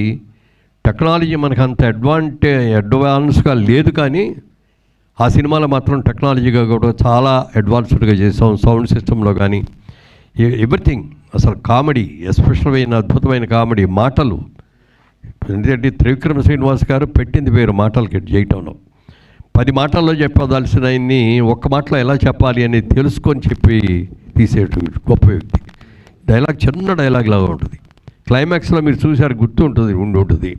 టెక్నాలజీ మనకు అంత అడ్వాన్స్గా లేదు, కానీ ఆ సినిమాలో మాత్రం టెక్నాలజీగా కూడా చాలా అడ్వాన్స్డ్గా చేసాం. సౌండ్ సిస్టంలో కానీ ఎవ్రీథింగ్. అసలు కామెడీ, ఎస్పెషల్ అయిన అద్భుతమైన కామెడీ, మాటలు. ఎందుకంటే త్రివిక్రమ శ్రీనివాస్ గారు పెట్టింది పేరు మాటలకి చేయటంలో. 10 మాటల్లో చెప్పదలసిన ఆయన్ని ఒక్క మాటలో ఎలా చెప్పాలి అని తెలుసుకొని చెప్పి తీసేటు గొప్ప వ్యక్తి. డైలాగ్ చిన్న డైలాగ్ లాగా ఉంటుంది. క్లైమాక్స్లో మీరు చూశారు, గుర్తు ఉంటుంది.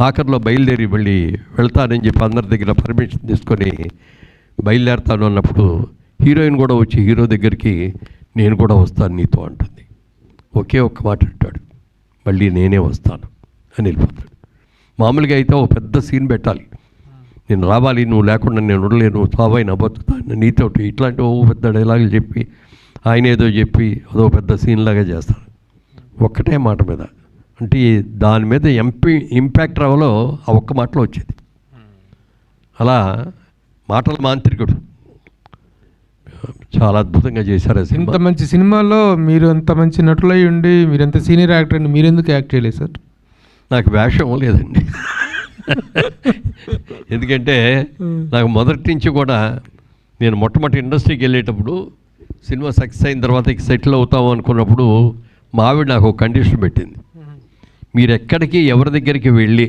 ఆఖరిలో బయలుదేరి మళ్ళీ వెళ్తానని చెప్పి అందరి దగ్గర పర్మిషన్ తీసుకొని బయలుదేరుతాను అన్నప్పుడు హీరోయిన్ కూడా వచ్చి హీరో దగ్గరికి నేను కూడా వస్తాను నీతో అంటుంది. ఒకే ఒక్క మాట అంటాడు, మళ్ళీ నేనే వస్తాను అని వెళ్ళిపోతాడు. మామూలుగా అయితే ఒక పెద్ద సీన్ పెట్టాలి, నేను రావాలి, నువ్వు లేకుండా నేను ఉండలేను, చావైనా బతుకుతాను నీతోటి, ఇట్లాంటి ఓ పెద్ద డైలాగులు చెప్పి ఆయన ఏదో చెప్పి అదో పెద్ద సీన్ లాగా చేస్తాను ఒక్కటే మాట మీద. అంటే దాని మీద ఇంపాక్ట్ రావాలో ఆ ఒక్క మాటలో వచ్చేది. అలా మాటల మాంత్రికుడు, చాలా అద్భుతంగా చేశారు. ఇంత మంచి సినిమాలో మీరు అంత మంచి నటులై ఉండి మీరు ఎంత సీనియర్ యాక్టర్ అండి, మీరు ఎందుకు యాక్ట్ చేయలేదు సార్? నాకు వేషం లేదండి. ఎందుకంటే నాకు మొదటి నుంచి కూడా నేను మొట్టమొదటి ఇండస్ట్రీకి వెళ్ళేటప్పుడు సినిమా సక్సెస్ అయిన తర్వాత ఇక సెటిల్ అవుతాము అనుకున్నప్పుడు మా ఆవిడ నాకు ఒక కండిషన్ పెట్టింది, మీరు ఎక్కడికి ఎవరి దగ్గరికి వెళ్ళి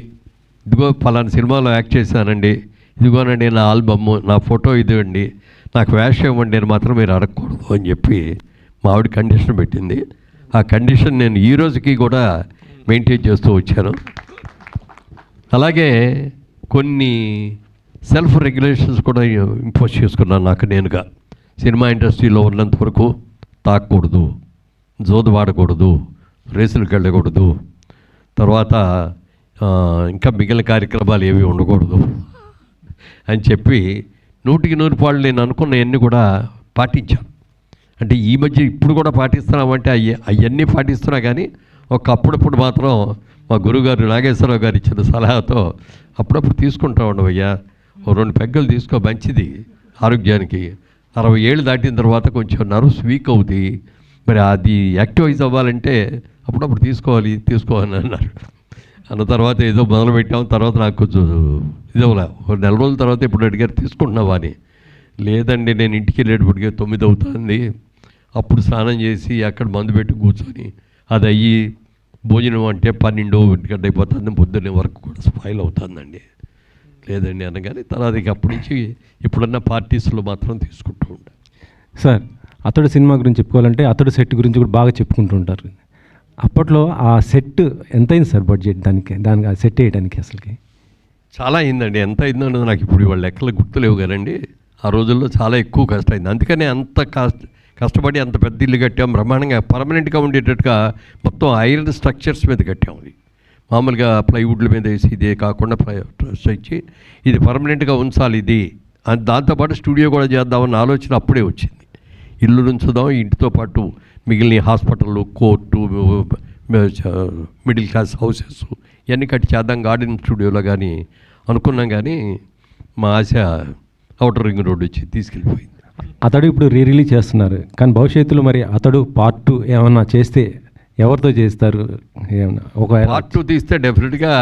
ఇదిగో ఫలానా సినిమాలో యాక్ట్ చేశానండి, ఇదిగోనండి నా ఆల్బమ్, నా ఫోటో ఇదిగండి, నాకు వేషం ఇవ్వండి అని మాత్రం మీరు అడగకూడదు అని చెప్పి మా ఆవిడ కండిషన్ పెట్టింది. ఆ కండిషన్ నేను ఈ రోజుకి కూడా మెయింటైన్ చేస్తూ వచ్చాను. అలాగే కొన్ని సెల్ఫ్ రెగ్యులేషన్స్ కూడా ఇంపోజ్ చేసుకున్నాను నాకు నేనుగా. సినిమా ఇండస్ట్రీలో ఉన్నంత వరకు తాకూడదు, జోదు వాడకూడదు, రేసులకు వెళ్ళకూడదు, తర్వాత ఇంకా మిగిలిన కార్యక్రమాలు ఏవి ఉండకూడదు అని చెప్పి 100% పాళ్ళు నేను అనుకున్నవన్నీ కూడా పాటించాను. అంటే ఈ మధ్య ఇప్పుడు కూడా పాటిస్తున్నామంటే అవన్నీ పాటిస్తున్నా, కానీ అప్పుడప్పుడు మాత్రం మా గురువుగారు నాగేశ్వరరావు గారు ఇచ్చిన సలహాతో అప్పుడప్పుడు తీసుకుంటా ఉండవయ్యా, 2 పెగ్గలు తీసుకో, మంచిది ఆరోగ్యానికి. 60 ఏళ్ళు దాటిన తర్వాత కొంచెం నర్వ్స్ వీక్ అవుతాయి, మరి అది యాక్టివైజ్ అవ్వాలంటే అప్పుడప్పుడు తీసుకోవాలని అన్నారు. అన్న తర్వాత ఏదో మొదలుపెట్టాము. తర్వాత నాకు కొంచెం ఇదవలా, 1 నెల రోజుల తర్వాత ఇప్పుడు అడిగారు తీసుకుంటున్నావా అని. లేదండి, నేను ఇంటికి వెళ్ళేటప్పటికే 9 అవుతుంది, అప్పుడు స్నానం చేసి అక్కడ మందు పెట్టి కూర్చొని అది అయ్యి భోజనం అంటే 12 గంట అయిపోతుంది, పొద్దున్నే వరకు కూడా స్పాయిల్ అవుతుందండి. లేదండి అనగానే తర్వాత ఇక అప్పటి నుంచి ఇప్పుడన్నా పార్టీస్లో మాత్రం తీసుకుంటూ ఉంటాను. సార్, అతడు సినిమా గురించి చెప్పుకోవాలంటే అతడు సెట్ గురించి కూడా బాగా చెప్పుకుంటూ ఉంటారు. అప్పట్లో ఆ సెట్ ఎంత అయింది సార్ బడ్జెట్ దానికి ఆ సెట్ వేయడానికి? అసలుకి చాలా అయిందండి. ఎంత అయిందన్నది నాకు ఇప్పుడు వాళ్ళ లెక్కలు గుర్తులేవు కదండి. ఆ రోజుల్లో చాలా ఎక్కువ కష్టమైంది. అందుకనే అంత కష్టపడి అంత పెద్ద ఇల్లు కట్టాం, బ్రహ్మాండంగా పర్మనెంట్గా ఉండేటట్టుగా మొత్తం ఐరన్ స్ట్రక్చర్స్ మీద కట్టాం. అది మామూలుగా ప్లైవుడ్ల మీద వేసి ఇదే కాకుండా ఇచ్చి ఇది పర్మనెంట్గా ఉంచాలి ఇది. దాంతోపాటు స్టూడియో కూడా చేద్దామన్న ఆలోచన అప్పుడే వచ్చింది. ఇల్లు ఉంచుదాం, ఇంటితో పాటు మిగిలిన hospital, court, middle class houses ఇవన్నీ కట్టి చేద్దాం గార్డెన్ స్టూడియోలో కానీ అనుకున్నాం. కానీ మా ఆశ అవుటర్ రింగ్ రోడ్ వచ్చి తీసుకెళ్ళిపోయింది. అతడు ఇప్పుడు రిలీజ్ చేస్తున్నారు, కానీ భవిష్యత్తులో మరి అతడు పార్ట్ 2 ఏమన్నా చేస్తే ఎవరితో చేస్తారు? ఏమన్నా ఒక పార్ట్ 2 తీస్తే డెఫినెట్గా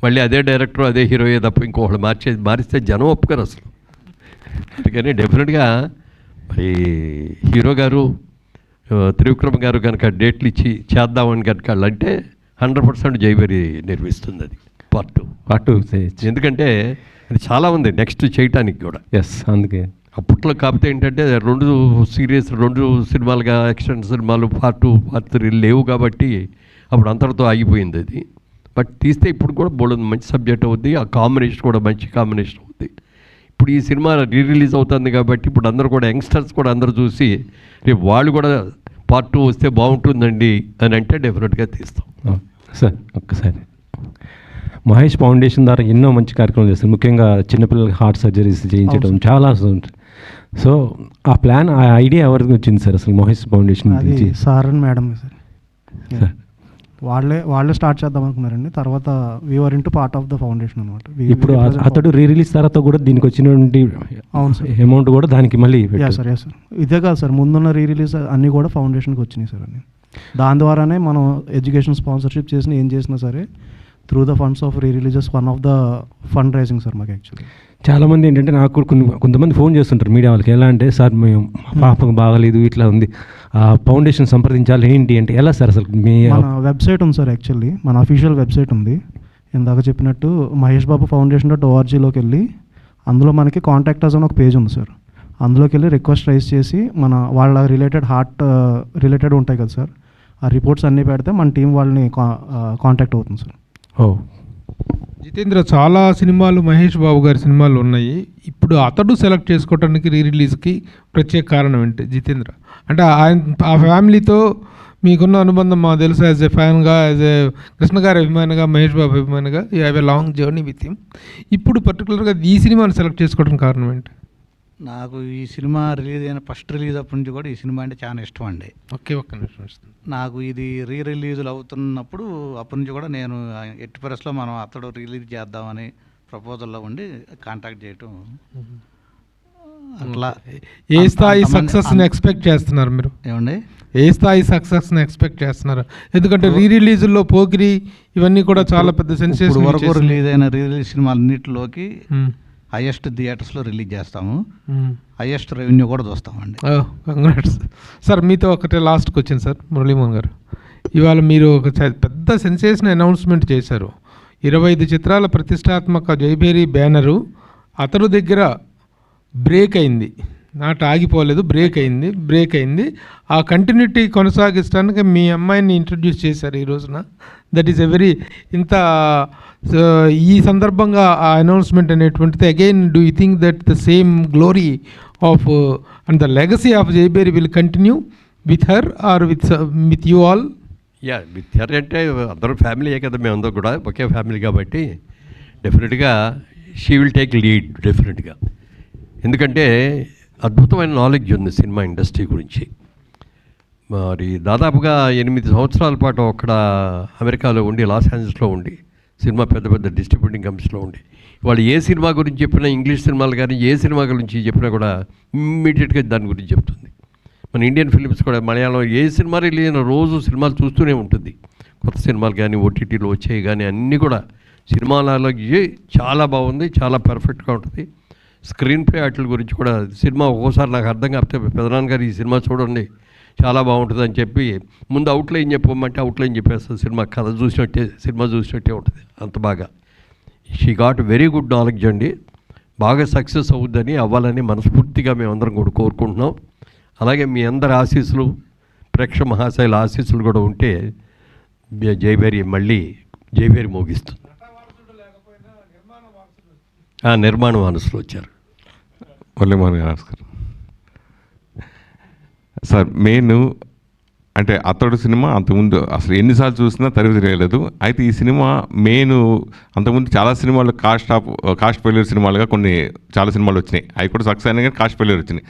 మళ్ళీ అదే డైరెక్టర్ అదే హీరోయే తప్ప ఇంకొకళ్ళు మారిస్తే జనం ఒప్పుకోరు అసలు. అందుకని డెఫినెట్గా మరి హీరో గారు త్రివిక్రమ్ గారు కనుక డేట్లు ఇచ్చి చేద్దామని కనుక అంటే 100% జైబరి నిర్మిస్తుంది అది పార్ట్ 2. ఎందుకంటే అది చాలా ఉంది నెక్స్ట్ చేయటానికి కూడా. అందుకే అప్పట్లో కాకపోతే ఏంటంటే 2 సినిమాలుగా యాక్షన్ సినిమాలు పార్ట్ 2, పార్ట్ 3 లేవు కాబట్టి అప్పుడు అంతటితో ఆగిపోయింది అది. బట్ తీస్తే ఇప్పుడు కూడా బోల్డ్ మంచి సబ్జెక్ట్ అవుద్ది, ఆ కాంబినేషన్ కూడా మంచి కాంబినేషన్ అవుద్ది. ఇప్పుడు ఈ సినిమా రిలీజ్ అవుతుంది కాబట్టి ఇప్పుడు అందరూ కూడా యంగ్స్టర్స్ కూడా అందరూ చూసి రేపు వాళ్ళు కూడా పార్ట్ 2 వస్తే బాగుంటుందండి అని అంటే డెఫినెట్గా తీస్తాం. సార్, ఒక్కసారి మహేష్ ఫౌండేషన్ ద్వారా ఎన్నో మంచి కార్యక్రమాలు చేస్తారు, ముఖ్యంగా చిన్నపిల్లలకి హార్ట్ సర్జరీస్ చేయించడం చాలా. సో ఆ ప్లాన్, ఆ ఐడియా ఎవరికి వచ్చింది సార్ అసలు Mahesh foundation? Sir and madam sir. వాళ్ళే స్టార్ట్ చేద్దాం అనుకున్నారండి. తర్వాత we are into part of the foundation అనమాట. ఇప్పుడు అతడు రీ రిలీజ్ తర్వాత కూడా దీనికి వచ్చినటువంటి అవును సార్, అమౌంట్ కూడా దానికి మళ్ళీ యా సార్. ఇదే కాదు సార్, ముందున్న రీ రిలీజ్ అన్నీ కూడా ఫౌండేషన్కి వచ్చినాయి సార్ అన్ని. దాని ద్వారానే మనం ఎడ్యుకేషన్ స్పాన్సర్షిప్ చేసిన ఏం చేసినా సరే through the funds of re releases one of the fund raising sir మాకు యాక్చువల్లీ. చాలామంది ఏంటంటే నాకు కూడా కొంతమంది ఫోన్ చేస్తుంటారు మీడియా వాళ్ళకి. ఎలా అంటే సార్ మేము పాపకు బాగలేదు ఇట్లా ఉంది, ఫౌండేషన్ సంప్రదించాలి ఏంటి అంటే ఎలా సార్ అసలు? మీ మన వెబ్సైట్ ఉంది సార్, యాక్చువల్లీ మన అఫీషియల్ వెబ్సైట్ ఉంది. ఇందాక చెప్పినట్టు మహేష్ బాబు ఫౌండేషన్.orgలోకి వెళ్ళి అందులో మనకి కాంటాక్ట్ అస్ అని ఒక పేజ్ ఉంది సార్. అందులోకి వెళ్ళి రిక్వెస్ట్ రైజ్ చేసి వాళ్ళ రిలేటెడ్ హార్ట్ రిలేటెడ్ ఉంటాయి కదా సార్, ఆ రిపోర్ట్స్ అన్నీ పెడితే మన టీం వాళ్ళని కాంటాక్ట్ అవుతుంది సార్. ఓ జితేంద్ర, చాలా సినిమాలు మహేష్ బాబు గారి సినిమాలు ఉన్నాయి. ఇప్పుడు అతడు సెలెక్ట్ చేసుకోవడానికి రీ రిలీజ్కి ప్రత్యేక కారణం ఏంటి జితేంద్ర? అంటే ఆ ఫ్యామిలీతో మీకున్న అనుబంధం మాకు తెలుసు. యాజ్ ఎ ఫ్యాన్గా, యాజ్ ఎ కృష్ణ గారి అభిమానిగా, మహేష్ బాబు అభిమానిగా you have a long journey with him. ఇప్పుడు పర్టికులర్గా ఈ సినిమాని సెలెక్ట్ చేసుకోవడానికి కారణం ఏంటి? నాకు ఈ సినిమా రిలీజ్ అయిన ఫస్ట్ రిలీజ్ అప్పటి నుంచి కూడా ఈ సినిమా అంటే చాలా ఇష్టం అండి. ఒక్క నిమిషం. నాకు ఇది రీ రిలీజులు అవుతున్నప్పుడు అప్పటి నుంచి కూడా నేను ఎట్టి పరిస్థితిలో మనం అతడు రిలీజ్ చేద్దామని ప్రపోజల్లో ఉండి కాంటాక్ట్ చేయటం. అట్లా ఏ స్థాయి సక్సెస్ని ఎక్స్పెక్ట్ చేస్తున్నారు మీరు? ఏమండి, ఏ స్థాయి సక్సెస్ని ఎక్స్పెక్ట్ చేస్తున్నారు? ఎందుకంటే రీ రిలీజుల్లో పోకిరి ఇవన్నీ కూడా చాలా పెద్ద సెన్సేషన్ వరకు రిలీజ్ అయిన రీ రిలీజ్ సినిమాలన్నింటిలోకి హైయెస్ట్ థియేటర్స్లో రిలీజ్ చేస్తాము, హైయెస్ట్ రెవెన్యూ కూడా చూస్తామండి. Congrats sir. మీతో ఒకటే లాస్ట్ క్వశ్చన్ సార్. మురళీమోహన్ గారు, ఇవాళ మీరు ఒక పెద్ద సెన్సేషన్ అనౌన్స్మెంట్ చేశారు. 25 చిత్రాల ప్రతిష్టాత్మక జైభేరి బ్యానరు అతడు దగ్గర బ్రేక్ అయింది, నాట ఆగిపోలేదు, బ్రేక్ అయింది. ఆ కంటిన్యూటీ కొనసాగించడానికి మీ అమ్మాయిని ఇంట్రడ్యూస్ చేశారు ఈ రోజున. దట్ ఈస్ ఎ వెరీ ఈ సందర్భంగా ఆ అనౌన్స్మెంట్ అనేటువంటిది again do you think that the same glory of and the legacy of Jayabheri will continue with her or with you all? Yeah, with her అంటే అందరూ ఫ్యామిలీయే కదా, మేమందరూ కూడా ఒకే ఫ్యామిలీ కాబట్టి డెఫినెట్గా షీ విల్ టేక్ లీడ్ డెఫినెట్గా. ఎందుకంటే అద్భుతమైన నాలెడ్జ్ ఉంది సినిమా ఇండస్ట్రీ గురించి. మరి దాదాపుగా 8 సంవత్సరాల పాటు అక్కడ అమెరికాలో ఉండి, లాస్ ఏంజల్స్లో ఉండి, సినిమా పెద్ద పెద్ద డిస్ట్రిబ్యూటింగ్ కంపెనీస్లో ఉండి, వాళ్ళు ఏ సినిమా గురించి చెప్పినా, ఇంగ్లీష్ సినిమాలు కానీ ఏ సినిమా గురించి చెప్పినా కూడా ఇమ్మీడియట్గా దాని గురించి చెప్తుంది. మన ఇండియన్ ఫిలిమ్స్ కూడా మలయాళం ఏ సినిమా రిలీజ్ అయిన రోజు సినిమాలు చూస్తూనే ఉంటుంది. కొత్త సినిమాలు కానీ ఓటీటీలో వచ్చాయి కానీ అన్నీ కూడా సినిమాలలో చాలా బాగుంది, చాలా పర్ఫెక్ట్గా ఉంటుంది. స్క్రీన్ ప్లే వాటి గురించి కూడా సినిమా ఒక్కోసారి నాకు అర్థం కాకపోతే పెదనాన్న గారు ఈ సినిమా చూడండి చాలా బాగుంటుంది అని చెప్పి ముందు అవుట్లైన్ చెప్పమంటే అవుట్లైన్ చెప్పేస్తుంది. సినిమా కథ సినిమా చూసినట్టే ఉంటుంది, అంత బాగా. She got very good knowledge అండి. బాగా సక్సెస్ అవుద్దని, అవ్వాలని మనస్ఫూర్తిగా మేమందరం కూడా కోరుకుంటున్నాం. అలాగే మీ అందరి ఆశీస్సులు, ప్రేక్షక మహాశైల ఆశీస్సులు కూడా ఉంటే జైభేరి మోగిస్తుంది. నిర్మాణ వారసులు వచ్చారు. మురళీమోహన్ గారు నమస్కారం సార్. అంటే అతడు సినిమా అంతకుముందు అసలు ఎన్నిసార్లు చూసినా తరిగి తెలియలేదు. అయితే ఈ సినిమా అంతకుముందు చాలా సినిమాలు కాస్ట్ ఫెయిల్యూర్ సినిమాలుగా చాలా సినిమాలు వచ్చినాయి. అవి కూడా సక్సెస్ అయినా కానీ కాస్ట్ ఫెయిల్యూర్ వచ్చినాయి.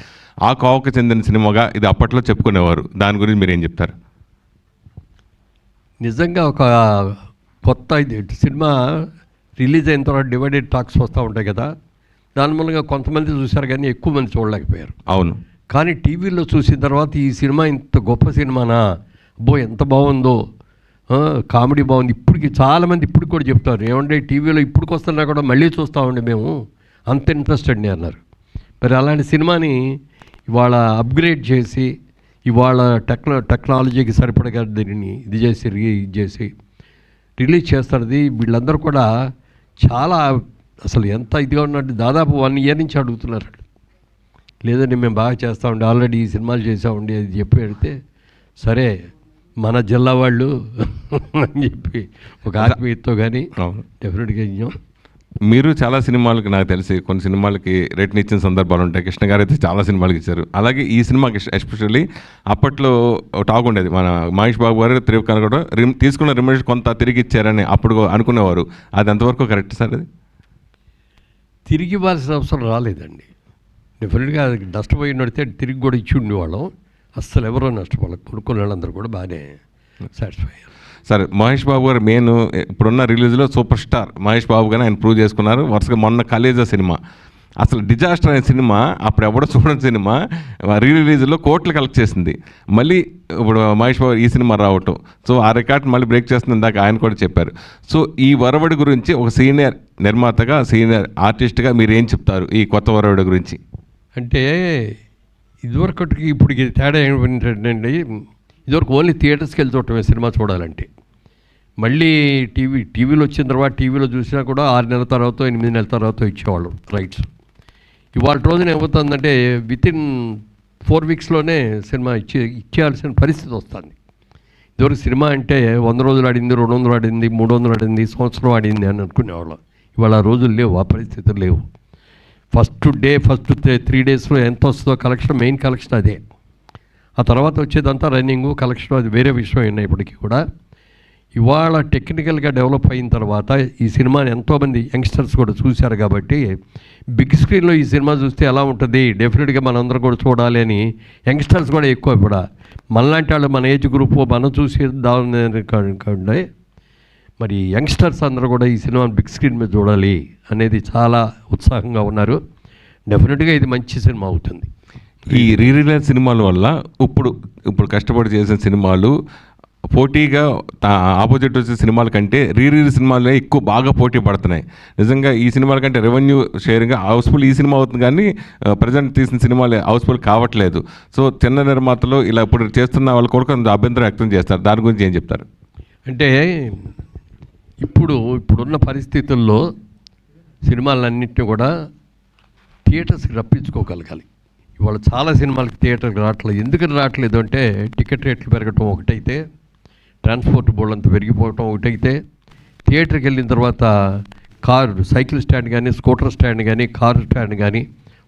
ఆ కోవకు చెందిన సినిమాగా ఇది అప్పట్లో చెప్పుకునేవారు. దాని గురించి మీరు ఏం చెప్తారు? నిజంగా ఒక కొత్త సినిమా రిలీజ్ అయిన తర్వాత డివైడెడ్ టాక్స్ వస్తూ ఉంటాయి కదా, దాని మూలంగా కొంతమంది చూశారు కానీ ఎక్కువ మంది చూడలేకపోయారు. అవును. కానీ టీవీలో చూసిన తర్వాత ఈ సినిమా ఇంత గొప్ప సినిమానా, అబ్బో ఎంత బాగుందో, కామెడీ బాగుంది. ఇప్పటికి చాలామంది ఇప్పుడు కూడా చెప్తారు, ఏమంటే టీవీలో ఇప్పటికి వస్తున్నా కూడా మళ్ళీ చూస్తామండి మేము, అంత ఇంట్రెస్టెడ్ అన్నారు. మరి అలాంటి సినిమాని ఇవాళ అప్గ్రేడ్ చేసి, ఇవాళ టెక్నాలజీకి సరిపడగా దీనిని ఇది చేసి రిలీజ్ చేస్తున్నది. వీళ్ళందరూ కూడా చాలా అసలు ఎంత ఇదిగా ఉన్నట్టు దాదాపు 1 year నుంచి అడుగుతున్నారు. లేదండి మేము బాగా చేస్తామండి, ఆల్రెడీ ఈ సినిమాలు చేసామండి అది చెప్పి అడిగితే, సరే మన జిల్లా వాళ్ళు అని చెప్పి ఒక ఆత్మీయతతో కానీ డెఫినెట్గా ఇచ్చాం. మీరు చాలా సినిమాలకి నాకు తెలిసి కొన్ని సినిమాలకి రేట్ని ఇచ్చిన సందర్భాలు ఉంటాయి. కృష్ణ గారు అయితే చాలా సినిమాలకి ఇచ్చారు. అలాగే ఈ సినిమాకి ఎస్పెషల్లీ అప్పట్లో టాక్ ఉండేది, మన మహేష్ బాబు గారు త్రివిక్రమ్ కూడా తీసుకున్న రిమోషన్ కొంత తిరిగి ఇచ్చారని అప్పుడు అనుకునేవారు. అది ఎంతవరకు కరెక్ట్ సార్? అది తిరిగి ఇవ్వాల్సిన అవసరం రాలేదండి. డెఫినెట్గా అది నష్టపోయినడితే తిరిగి కూడా ఇచ్చి ఉండేవాళ్ళం. అస్సలు ఎవరో నష్టపోవాలి, కొనుక్కున్న వాళ్ళందరూ కూడా బాగానే సాటిస్ఫై అయ్యారు. సరే మహేష్ బాబు గారు మెయిన్ ఇప్పుడున్న రిలీజ్లో సూపర్ స్టార్ మహేష్ బాబు గారు ఆయన ప్రూవ్ చేసుకున్నారు. వరుసగా మొన్న కలేజా సినిమా అసలు డిజాస్టర్ అనే సినిమా, అప్పుడు ఎవడో చూడని సినిమా రిలీజ్లో కోట్లు కలెక్ట్ చేసింది. మళ్ళీ ఇప్పుడు మహేష్ బాబు ఈ సినిమా రావటం, సో ఆ రికార్డ్ మళ్ళీ బ్రేక్ చేస్తుంది ఇందాక ఆయన కూడా చెప్పారు. సో ఈ వరవడి గురించి ఒక సీనియర్ నిర్మాతగా, సీనియర్ ఆర్టిస్ట్గా మీరు ఏం చెప్తారు ఈ కొత్త వరవడి గురించి? అంటే ఇదివరకటికి ఇప్పటికి తేడా ఏమిటంటే, ఇదివరకు ఓన్లీ థియేటర్స్కి వెళ్ళి చూడటమే సినిమా చూడాలంటే. మళ్ళీ టీవీలో వచ్చిన తర్వాత టీవీలో చూసినా కూడా 6 నెలల తర్వాత 8 నెలల తర్వాత ఇచ్చేవాళ్ళు రైట్స్. ఇవాళ రోజున ఏమవుతుందంటే వితిన్ 4 వీక్స్లోనే సినిమా ఇచ్చేయాల్సిన పరిస్థితి వస్తుంది. ఇదివరకు సినిమా అంటే 100 రోజులు ఆడింది, 200 ఆడింది, 300 ఆడింది, సంవత్సరం ఆడింది అని అనుకునేవాళ్ళం. ఇవాళ ఆ రోజులు లేవు, ఆ పరిస్థితులు లేవు. ఫస్ట్ 3 డేస్లో ఎంత వస్తుందో కలెక్షన్, మెయిన్ కలెక్షన్ అదే. ఆ తర్వాత వచ్చేదంతా రన్నింగు కలెక్షన్, అది వేరే విషయం అయినప్పటికీ కూడా ఇవాళ టెక్నికల్గా డెవలప్ అయిన తర్వాత ఈ సినిమాని ఎంతోమంది యంగ్స్టర్స్ కూడా చూశారు కాబట్టి బిగ్ స్క్రీన్లో ఈ సినిమా చూస్తే ఎలా ఉంటుంది, డెఫినెట్గా మనందరం కూడా చూడాలి అని యంగ్స్టర్స్ కూడా ఎక్కువ ఇప్పుడు మనలాంటి వాళ్ళు, మన ఏజ్ గ్రూప్ మనం చూసేదాన్ని మరి యంగ్స్టర్స్ అందరూ కూడా ఈ సినిమాని బిగ్ స్క్రీన్ మీద చూడాలి అనేది చాలా ఉత్సాహంగా ఉన్నారు. డెఫినెట్గా ఇది మంచి సినిమా అవుతుంది. ఈ రిలీజ్ సినిమాల వల్ల ఇప్పుడు కష్టపడి చేసిన సినిమాలు పోటీగా ఆపోజిట్ వచ్చే సినిమాల కంటే రిలీజ్ సినిమాలే ఎక్కువ బాగా పోటీ పడుతున్నాయి. నిజంగా ఈ సినిమాల కంటే రెవెన్యూ షేరింగ్ హౌస్ఫుల్ ఈ సినిమా అవుతుంది, కానీ ప్రజెంట్ తీసిన సినిమాలు హౌస్ఫుల్ కావట్లేదు. సో చిన్న నిర్మాతలు ఇలా ఇప్పుడు చేస్తున్న వాళ్ళు కూడా కొంత అభ్యంతరం వ్యక్తం చేస్తారు. దాని గురించి ఏం చెప్తారు? అంటే ఇప్పుడున్న పరిస్థితుల్లో సినిమాలన్నింటినీ కూడా థియేటర్స్కి రప్పించుకోగలగాలి. ఇవాళ చాలా సినిమాలకి థియేటర్కి రావట్లేదు. ఎందుకని రావట్లేదు అంటే టికెట్ రేట్లు పెరగటం ఒకటైతే, ట్రాన్స్పోర్ట్ బోర్డు అంతా పెరిగిపోవటం ఒకటైతే, థియేటర్కి వెళ్ళిన తర్వాత సైకిల్ స్టాండ్ కానీ, స్కూటర్ స్టాండ్ కానీ, కారు స్టాండ్ కానీ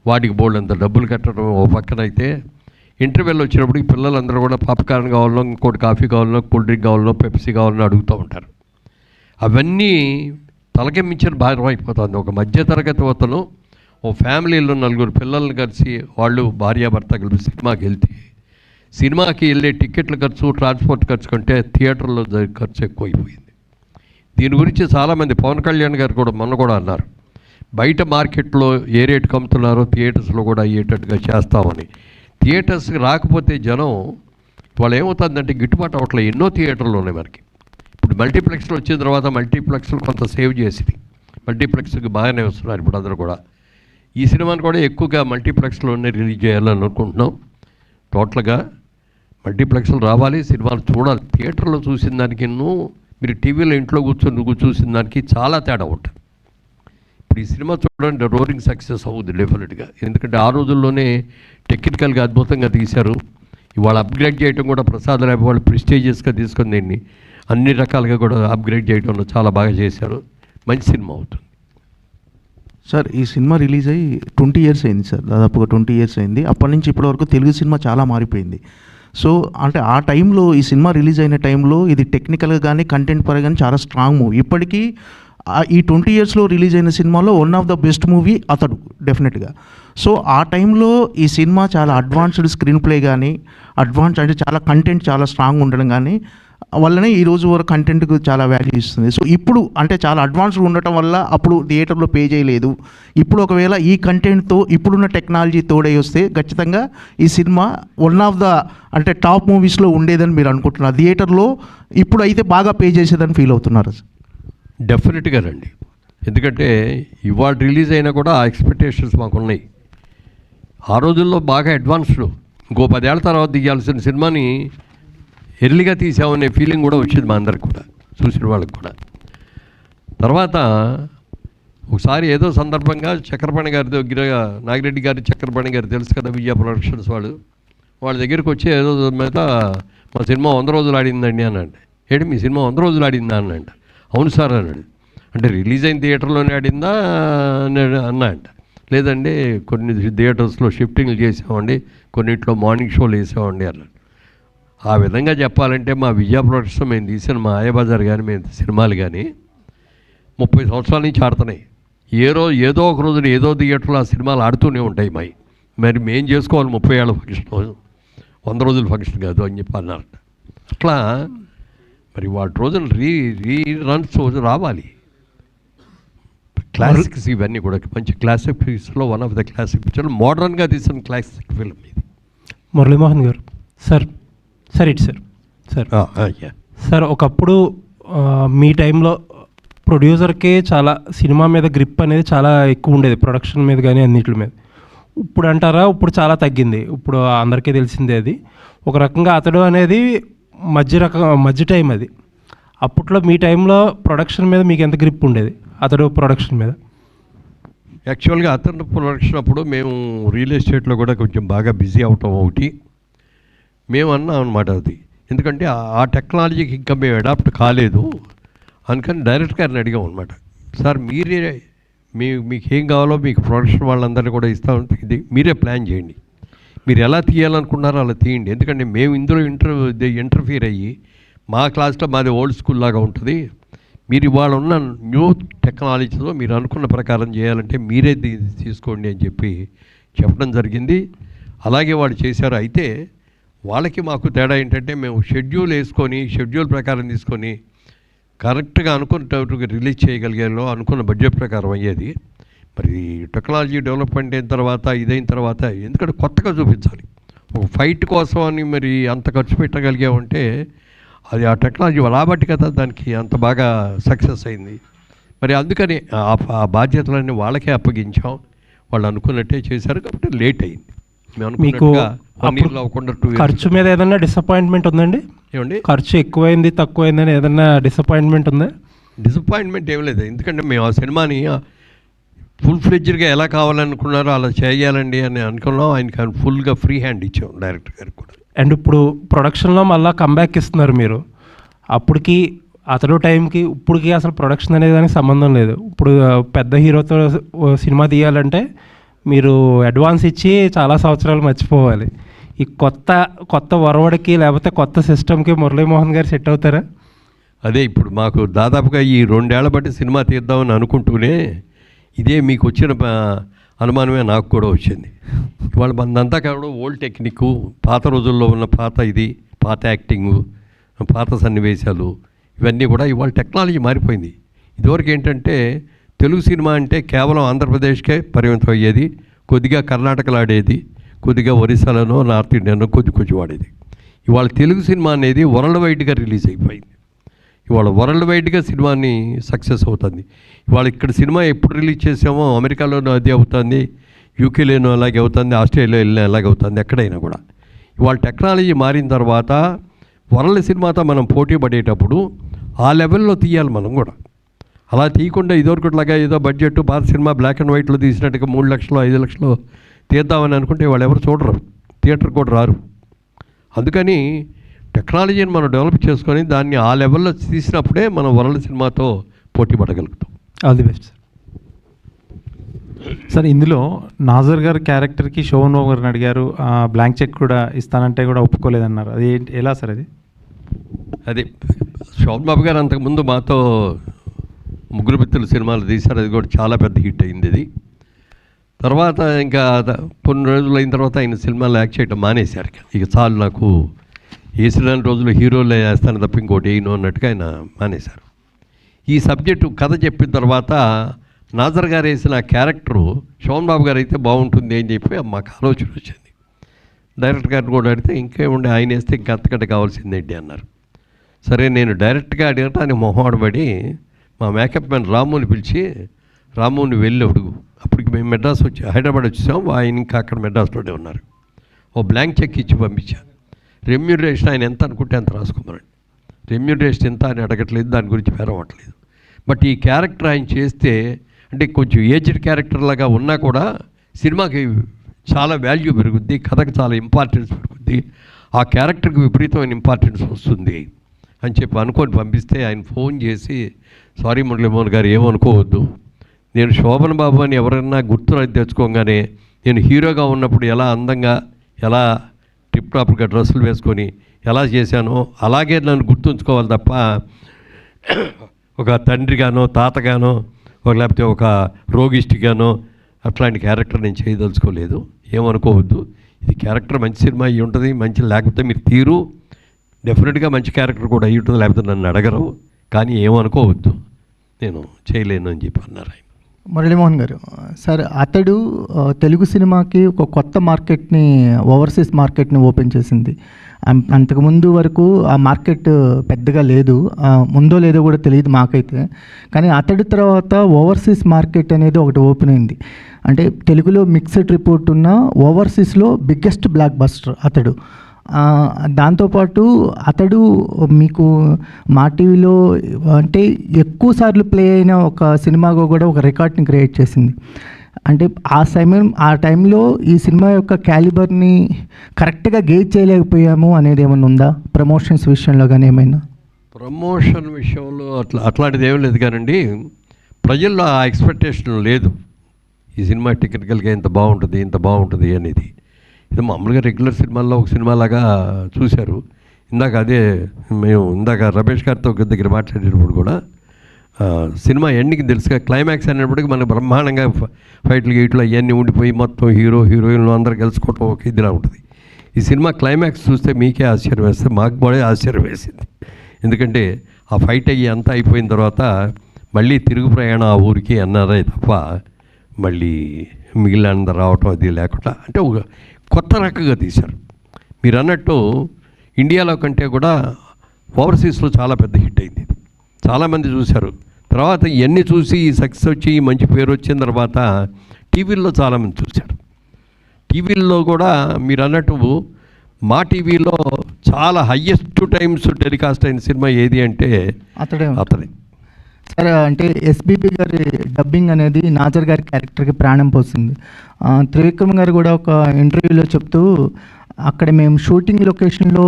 వాటికి బోర్డు అంత డబ్బులు కట్టడం ఓ పక్కన అయితే, ఇంటర్వెల్ వచ్చినప్పుడు ఈ పిల్లలందరూ కూడా పాప్కార్న్ కావాలనో, ఇంకోటి కాఫీ కావాలనో, కూల్ డ్రింక్ కావాలనో, పెప్సీ కావాలనో అడుగుతూ ఉంటారు. అవన్నీ తలకి మించిన భారం అయిపోతుంది. ఒక మధ్యతరగతి అతను ఓ ఫ్యామిలీలో 4 పిల్లల్ని కలిసి వాళ్ళు భార్యాభర్త కలిసి సినిమాకి వెళ్తే, సినిమాకి వెళ్ళే టికెట్ల ఖర్చు, ట్రాన్స్పోర్ట్ ఖర్చు కంటే థియేటర్లో ఖర్చు ఎక్కువైపోయింది. దీని గురించి చాలామంది, పవన్ కళ్యాణ్ గారు కూడా మొన్న కూడా అన్నారు, బయట మార్కెట్లో ఏ రేటుకి అమ్ముతున్నారో థియేటర్స్లో కూడా అయ్యేటట్టుగా చేస్తామని. థియేటర్స్కి రాకపోతే జనం వాళ్ళు ఏమవుతుందంటే గిట్టుబాటు అవ్వట్లేదు. ఎన్నో థియేటర్లు ఉన్నాయి మనకి. ఇప్పుడు మల్టీప్లెక్స్లో వచ్చిన తర్వాత మల్టీప్లెక్స్లు కొంత సేవ్ చేసింది, మల్టీప్లెక్స్కి బాగానే వస్తున్నారు ఇప్పుడు అందరూ కూడా. ఈ సినిమాని కూడా ఎక్కువగా మల్టీప్లెక్స్లోనే రిలీజ్ చేయాలని అనుకుంటున్నాం. టోటల్గా మల్టీప్లెక్స్లు రావాలి, సినిమాలు చూడాలి. థియేటర్లో చూసిన దానికి మీరు టీవీలో ఇంట్లో కూర్చొని చూసిన దానికి చాలా తేడా ఉంటుంది. ఇప్పుడు ఈ సినిమా చూడండి రోరింగ్ సక్సెస్ అవుతుంది డెఫినెట్గా. ఎందుకంటే ఆ రోజుల్లోనే టెక్నికల్గా అద్భుతంగా తీశారు. ఇవాళ అప్గ్రేడ్ చేయడం కూడా ప్రసాద్ రాయ్ వాళ్ళు ప్రెస్టీజియస్గా తీసుకొని దీన్ని అన్ని రకాలుగా కూడా అప్గ్రేడ్ చేయడంలో చాలా బాగా చేశారు. మంచి సినిమా అవుతుంది. సార్ ఈ సినిమా రిలీజ్ అయ్యి 20 ఇయర్స్ అయింది సార్, దాదాపుగా 20 ఇయర్స్ అయింది. అప్పటి నుంచి ఇప్పటివరకు తెలుగు సినిమా చాలా మారిపోయింది. సో అంటే ఆ టైంలో, ఈ సినిమా రిలీజ్ అయిన టైంలో ఇది టెక్నికల్గా కానీ కంటెంట్ పరంగా కానీ చాలా స్ట్రాంగ్ మూవీ. ఇప్పటికీ ఈ 20 ఇయర్స్లో రిలీజ్ అయిన సినిమాలో one of the best movie అతడు డెఫినెట్గా. సో ఆ టైంలో ఈ సినిమా చాలా అడ్వాన్స్డ్ స్క్రీన్ ప్లే కానీ, అంటే చాలా కంటెంట్ చాలా స్ట్రాంగ్ ఉండడం కానీ వల్లనే ఈ రోజు వరకు కంటెంట్కు చాలా వాల్యూ ఇస్తుంది. సో ఇప్పుడు అంటే చాలా అడ్వాన్స్డ్ ఉండటం వల్ల అప్పుడు థియేటర్లో పే చేయలేదు. ఇప్పుడు ఒకవేళ ఈ కంటెంట్తో ఇప్పుడున్న టెక్నాలజీ తోడై వస్తే ఖచ్చితంగా ఈ సినిమా వన్ ఆఫ్ ద అంటే టాప్ మూవీస్లో ఉండేదని మీరు అనుకుంటున్నారు. థియేటర్లో ఇప్పుడు అయితే బాగా పే చేసేదని ఫీల్ అవుతున్నారు. డెఫినెట్గా రండి. ఎందుకంటే ఇవాళ రిలీజ్ అయినా కూడా ఆ ఎక్స్పెక్టేషన్స్ మాకున్నాయి. ఆ రోజుల్లో బాగా అడ్వాన్స్డ్, ఇంకో 10 ఏళ్ల తర్వాత తీయాల్సిన సినిమాని ఎర్లీగా తీసామనే ఫీలింగ్ కూడా వచ్చింది మా అందరికి కూడా, చూసిన వాళ్ళకి కూడా. తర్వాత ఒకసారి ఏదో సందర్భంగా చక్రపాణి గారి దగ్గర, నాగిరెడ్డి గారి చక్రపాణి గారు తెలుసు కదా, విజయ ప్రొడక్షన్స్ వాళ్ళ దగ్గరికి వచ్చి ఏదో మీద మా సినిమా 100 రోజులు ఆడిందండి అన్నాడు. ఏంటి మీ సినిమా 100 రోజులు ఆడిందా అన్నాడు. అవును సార్ అన్నాడు. అంటే రిలీజ్ అయిన థియేటర్లోనే ఆడిందా అన్నా అంట. లేదండి కొన్ని థియేటర్స్లో షిఫ్టింగ్లు చేసామండి, కొన్నింటిలో మార్నింగ్ షోలు వేసామండి అన్నాడు. ఆ విధంగా చెప్పాలంటే మా విజయ ప్రొడక్షన్ మేము తీసిన మా ఆయబజార్ కానీ మేము సినిమాలు కానీ 30 సంవత్సరాల నుంచి ఆడుతున్నాయి. ఏదో ఒక రోజున ఏదో థియేటర్లో ఆ సినిమాలు ఆడుతూనే ఉంటాయి మరి మేము చేసుకోవాలి 30 ఏళ్ళ ఫంక్షన్, 100 రోజుల ఫంక్షన్ కాదు అని చెప్పి అన్నారట. అట్లా మరి వాటి రోజున రీ రన్స్ రావాలి. క్లాసిక్స్ ఇవన్నీ కూడా మంచి క్లాసిక్ ఫిల్మ్స్లో one of the classic picture, మోడర్న్గా తీసిన క్లాసిక్ ఫిల్మ్ ఇది. మురళీమోహన్ గారు సార్ సార్ ఒకప్పుడు మీ టైంలో ప్రొడ్యూసర్కే చాలా సినిమా మీద గ్రిప్ అనేది చాలా ఎక్కువ ఉండేది, ప్రొడక్షన్ మీద కానీ అన్నిటి మీద. ఇప్పుడు అంటారా ఇప్పుడు చాలా తగ్గింది, ఇప్పుడు అందరికీ తెలిసిందే అది. ఒక రకంగా అతడు అనేది మధ్య టైం అది. అప్పట్లో మీ టైంలో ప్రొడక్షన్ మీద మీకు ఎంత గ్రిప్ ఉండేది అతడు ప్రొడక్షన్ మీద? యాక్చువల్గా అతను ప్రొడక్షన్ అప్పుడు మేము రియల్ ఎస్టేట్లో కూడా కొంచెం బాగా బిజీ అవటం ఒకటి మేము అన్నాం అనమాట. అది ఎందుకంటే ఆ టెక్నాలజీకి ఇంకా మేము అడాప్ట్ కాలేదు, అందుకని డైరెక్ట్ గారిని అడిగాం అనమాట. సార్ మీరే మీకు ఏం కావాలో మీకు ప్రొడక్షన్ వాళ్ళందరినీ కూడా ఇస్తాం, ఇది మీరే ప్లాన్ చేయండి, మీరు ఎలా తీయాలనుకున్నారో అలా తీయండి, ఎందుకంటే మేము ఇందులో ఇంటర్ఫియర్ అయ్యి మా క్లాస్లో మాది ఓల్డ్ స్కూల్ లాగా ఉంటుంది, మీరు ఇవాళ ఉన్న న్యూ టెక్నాలజీతో మీరు అనుకున్న ప్రకారం చేయాలంటే మీరే తీసుకోండి అని చెప్పి చెప్పడం జరిగింది. అలాగే వాళ్ళు చేశారు. అయితే వాళ్ళకి మాకు తేడా ఏంటంటే మేము షెడ్యూల్ ప్రకారం తీసుకొని కరెక్ట్గా అనుకున్నట్టుగా రిలీజ్ చేయగలిగేలో అనుకున్న బడ్జెట్ ప్రకారం అయ్యేది. మరి టెక్నాలజీ డెవలప్మెంట్ అయిన తర్వాత ఇదైన తర్వాత ఎందుకంటే కొత్తగా చూపించాలి, ఒక ఫైట్ కోసం అని మరి అంత ఖర్చు పెట్టగలిగామంటే అది ఆ టెక్నాలజీ రాబట్టి కదా దానికి అంత బాగా సక్సెస్ అయింది. మరి అందుకని ఆ బాధ్యతలన్నీ వాళ్ళకే అప్పగించాం, వాళ్ళు అనుకున్నట్టే చేశారు కాబట్టి లేట్ అయింది. మీకు ఖర్చు మీద ఏదైనా డిసప్పాయింట్మెంట్ ఉందండి? ఏమండి ఖర్చు ఎక్కువైంది తక్కువైందని ఏదైనా డిసప్పాయింట్మెంట్ ఉందా? డిసప్పాయింట్మెంట్ ఏం లేదు, ఎందుకంటే మేము ఆ సినిమాని ఫుల్ ఫ్లెడ్జ్డ్గా ఎలా కావాలనుకున్నారో అలా చేయాలండి అని అనుకున్నాం. ఆయనకి ఫుల్గా ఫ్రీ హ్యాండ్ ఇచ్చాం డైరెక్టర్ గారికి కూడా. అండ్ ఇప్పుడు ప్రొడక్షన్లో మళ్ళీ కంబ్యాక్ ఇస్తున్నారు మీరు. అప్పటికి అతడు టైంకి ఇప్పటికి అసలు ప్రొడక్షన్ అనేది దానికి సంబంధం లేదు. ఇప్పుడు పెద్ద హీరోతో సినిమా తీయాలంటే మీరు అడ్వాన్స్ ఇచ్చి చాలా సంవత్సరాలు మర్చిపోవాలి. ఈ కొత్త వరవడికి లేకపోతే కొత్త సిస్టమ్కి మురళీమోహన్ గారు సెట్ అవుతారా? అదే ఇప్పుడు మాకు దాదాపుగా ఈ 2 ఏళ్ల బట్టి సినిమా తీద్దామని అనుకుంటూనే ఇదే మీకు వచ్చిన అనుమానమే నాకు కూడా వచ్చింది. ఇవాళ మనదంతా కావడం ఓల్డ్ టెక్నిక్, పాత రోజుల్లో ఉన్న పాత యాక్టింగు, పాత సన్నివేశాలు ఇవన్నీ కూడా ఇవాళ టెక్నాలజీ మారిపోయింది. ఇదివరకు ఏంటంటే తెలుగు సినిమా అంటే కేవలం ఆంధ్రప్రదేశ్కే పరిమితం అయ్యేది, కొద్దిగా కర్ణాటకలో ఆడేది, కొద్దిగా ఒరిస్సాలోనో నార్త్ ఇండియాలో కొద్ది వాడేది. ఇవాళ తెలుగు సినిమా అనేది వరల్డ్ వైడ్గా రిలీజ్ అయిపోయింది. ఇవాళ వరల్డ్ వైడ్గా సినిమాని సక్సెస్ అవుతుంది. ఇవాళ ఇక్కడ సినిమా ఎప్పుడు రిలీజ్ చేసామో అమెరికాలోనూ అదే అవుతుంది, యూకేలోనూ అలాగే అవుతుంది, ఆస్ట్రేలియా వెళ్ళినా అలాగే అవుతుంది, ఎక్కడైనా కూడా. ఇవాళ టెక్నాలజీ మారిన తర్వాత వరల్డ్ సినిమాతో మనం పోటీ పడేటప్పుడు ఆ లెవెల్లో తీయాలి మనం కూడా. అలా తీయకుండా ఇదివరకులాగా ఏదో బడ్జెట్ పాత సినిమా బ్లాక్ అండ్ వైట్లో తీసినట్టుగా 3 లక్షలు 5 లక్షలు తీద్దామని అనుకుంటే వాళ్ళు ఎవరు చూడరు, థియేటర్ కూడా రారు. అందుకని టెక్నాలజీని మనం డెవలప్ చేసుకొని దాన్ని ఆ లెవెల్లో తీసినప్పుడే మనం వరల్డ్ సినిమాతో పోటీ పడగలుగుతాం. All the best sir. ఇందులో నాజర్ గారి క్యారెక్టర్కి శోభన్ బాబు గారిని అడిగారు, బ్లాంక్ చెక్ కూడా ఇస్తానంటే కూడా ఒప్పుకోలేదన్నారు. అది ఎలా సార్? అది శోభన్ బాబు గారు అంతకుముందు మాతో ముగ్గురు మిత్రులు సినిమాలు తీశారు, అది కూడా చాలా పెద్ద హిట్ అయింది. ఇది తర్వాత ఇంకా కొన్ని రోజులు అయిన తర్వాత ఆయన సినిమాలు యాక్ట్ చేయడం మానేశారు. ఇక చాలు నాకు వేసిన రోజులు హీరోలు వేస్తాను తప్ప ఇంకోటి వేయను అన్నట్టుగా ఆయన మానేశారు. ఈ సబ్జెక్టు కథ చెప్పిన తర్వాత నాజర్ గారు వేసిన క్యారెక్టరు శోభన్ బాబు గారు అయితే బాగుంటుంది అని చెప్పి మాకు ఆలోచన వచ్చింది. డైరెక్టర్ గారిని కూడా అడిగితే ఇంకేముండే ఆయన వేస్తే ఇంకా అంతకంటే కావాల్సిందేంటి అన్నారు. సరే నేను డైరెక్ట్గా అడగటానికి మొహమాటపడి మా మేకప్ మ్యాన్ రాముని పిలిచి, రాముని వెళ్ళి అడుగు, అప్పటికి మేము మెడ్రాస్ హైదరాబాద్ వచ్చేసాం, ఆయన ఇంకా అక్కడ మెడ్రాస్లోనే ఉన్నారు. ఓ బ్లాంక్ చెక్ ఇచ్చి పంపించాను. రెమ్యూనరేషన్ ఆయన ఎంత అనుకుంటే అంత రాసుకోమనండి, రెమ్యూనరేషన్ ఎంత అని అడగట్లేదు, దాని గురించి పేరవట్లేదు. బట్ ఈ క్యారెక్టర్ ఆయన చేస్తే అంటే కొంచెం ఏజ్డ్ క్యారెక్టర్ లాగా ఉన్నా కూడా సినిమాకి చాలా వాల్యూ పెరుగుద్ది, కథకు చాలా ఇంపార్టెన్స్ పెరుగుద్ది, ఆ క్యారెక్టర్కి విపరీతమైన ఇంపార్టెన్స్ వస్తుంది అని చెప్పి అనుకొని పంపిస్తే ఆయన ఫోన్ చేసి, సారీ మురళీమోహన్ గారు ఏమనుకోవద్దు, నేను శోభన్ బాబు అని ఎవరైనా గుర్తు తెచ్చుకోగానే నేను హీరోగా ఉన్నప్పుడు ఎలా అందంగా ఎలా టిప్ టాప్గా డ్రెస్సులు వేసుకొని ఎలా చేశానో అలాగే నన్ను గుర్తుంచుకోవాలి తప్ప ఒక తండ్రిగానో తాతగానో లేకపోతే ఒక రోగిష్టిగానో అట్లాంటి క్యారెక్టర్ నేను చేయదలుచుకోలేదు, ఏమనుకోవద్దు. ఇది క్యారెక్టర్ మంచి సినిమా అయ్యి ఉంటుంది, మంచి లేకపోతే మీరు తీరు డెఫినెట్గా మంచి క్యారెక్టర్ కూడా అయ్యి ఉంటుంది, లేకపోతే నన్ను అడగరు. కానీ ఏమనుకోవద్దు, నేను చేయలేను అని చెప్పి అన్నారు ఆయన. మురళీమోహన్ గారు, సార్ అతడు తెలుగు సినిమాకి ఒక కొత్త మార్కెట్ని, ఓవర్సీస్ మార్కెట్ని ఓపెన్ చేసింది. అంతకుముందు వరకు ఆ మార్కెట్ పెద్దగా లేదు, ముందో లేదో కూడా తెలియదు మాకైతే. కానీ అతడి తర్వాత ఓవర్సీస్ మార్కెట్ అనేది ఒకటి ఓపెన్ అయింది. అంటే తెలుగులో మిక్స్డ్ రిపోర్ట్ ఉన్న ఓవర్సీస్లో బిగ్గెస్ట్ బ్లాక్ బస్టర్ అతడు. దాంతోపాటు అతడు మీకు మా టీవీలో అంటే ఎక్కువ సార్లు ప్లే అయిన ఒక సినిమాగా కూడా ఒక రికార్డ్ని క్రియేట్ చేసింది. అంటే ఆ టైంలో ఈ సినిమా యొక్క క్యాలిబర్ని కరెక్ట్గా గేజ్ చేయలేకపోయాము అనేది ఏమైనా ఉందా ప్రమోషన్స్ విషయంలో కానీ ఏమైనా? ప్రమోషన్ విషయంలో అట్లాంటిది ఏం లేదు కానండి, ప్రజల్లో ఆ ఎక్స్పెక్టేషన్ లేదు ఈ సినిమా టెక్నికల్గా ఇంత బాగుంటుంది అనేది. ఇది మామూలుగా రెగ్యులర్ సినిమాల్లో ఒక సినిమాలాగా చూశారు. మేము ఇందాక రమేష్ గారితో దగ్గర మాట్లాడేటప్పుడు కూడా సినిమా ఎండింగ్ తెలుసుగా, క్లైమాక్స్ అనేప్పటికీ మనకు బ్రహ్మాండంగా ఫైట్లు గీట్లు అవన్నీ ఉండిపోయి మొత్తం హీరోయిన్లు అందరూ గెలుచుకోవటం ఒక ఇదిలా ఉంటుంది. ఈ సినిమా క్లైమాక్స్ చూస్తే మీకే ఆశ్చర్యం వేస్తే మాకు కూడా ఆశ్చర్యం వేసింది. ఎందుకంటే ఆ ఫైట్ అయ్యి అంతా అయిపోయిన తర్వాత మళ్ళీ తిరుగు ప్రయాణం ఆ ఊరికి అన్నారే తప్ప మళ్ళీ మిగిలిన రావటం అది లేకుండా అంటే ఒక కొత్త రకంగా తీశారు. మీరు అన్నట్టు ఇండియాలో కంటే కూడా ఓవర్సీస్లో చాలా పెద్ద హిట్ అయింది, చాలామంది చూశారు. తర్వాత ఇవన్నీ చూసి సక్సెస్ వచ్చి మంచి పేరు వచ్చిన తర్వాత టీవీల్లో చాలామంది చూశారు. టీవీల్లో కూడా మీరు అన్నట్టు మా టీవీలో చాలా హయ్యెస్ట్ టైమ్స్ టెలికాస్ట్ అయిన సినిమా ఏది అంటే అతడే. సరే, అంటే ఎస్బీపీ గారి డబ్బింగ్ అనేది నాజర్ గారి క్యారెక్టర్కి ప్రాణం పోసింది. త్రివిక్రమ్ గారు కూడా ఒక ఇంటర్వ్యూలో చెప్తూ అక్కడ మేము షూటింగ్ లొకేషన్లో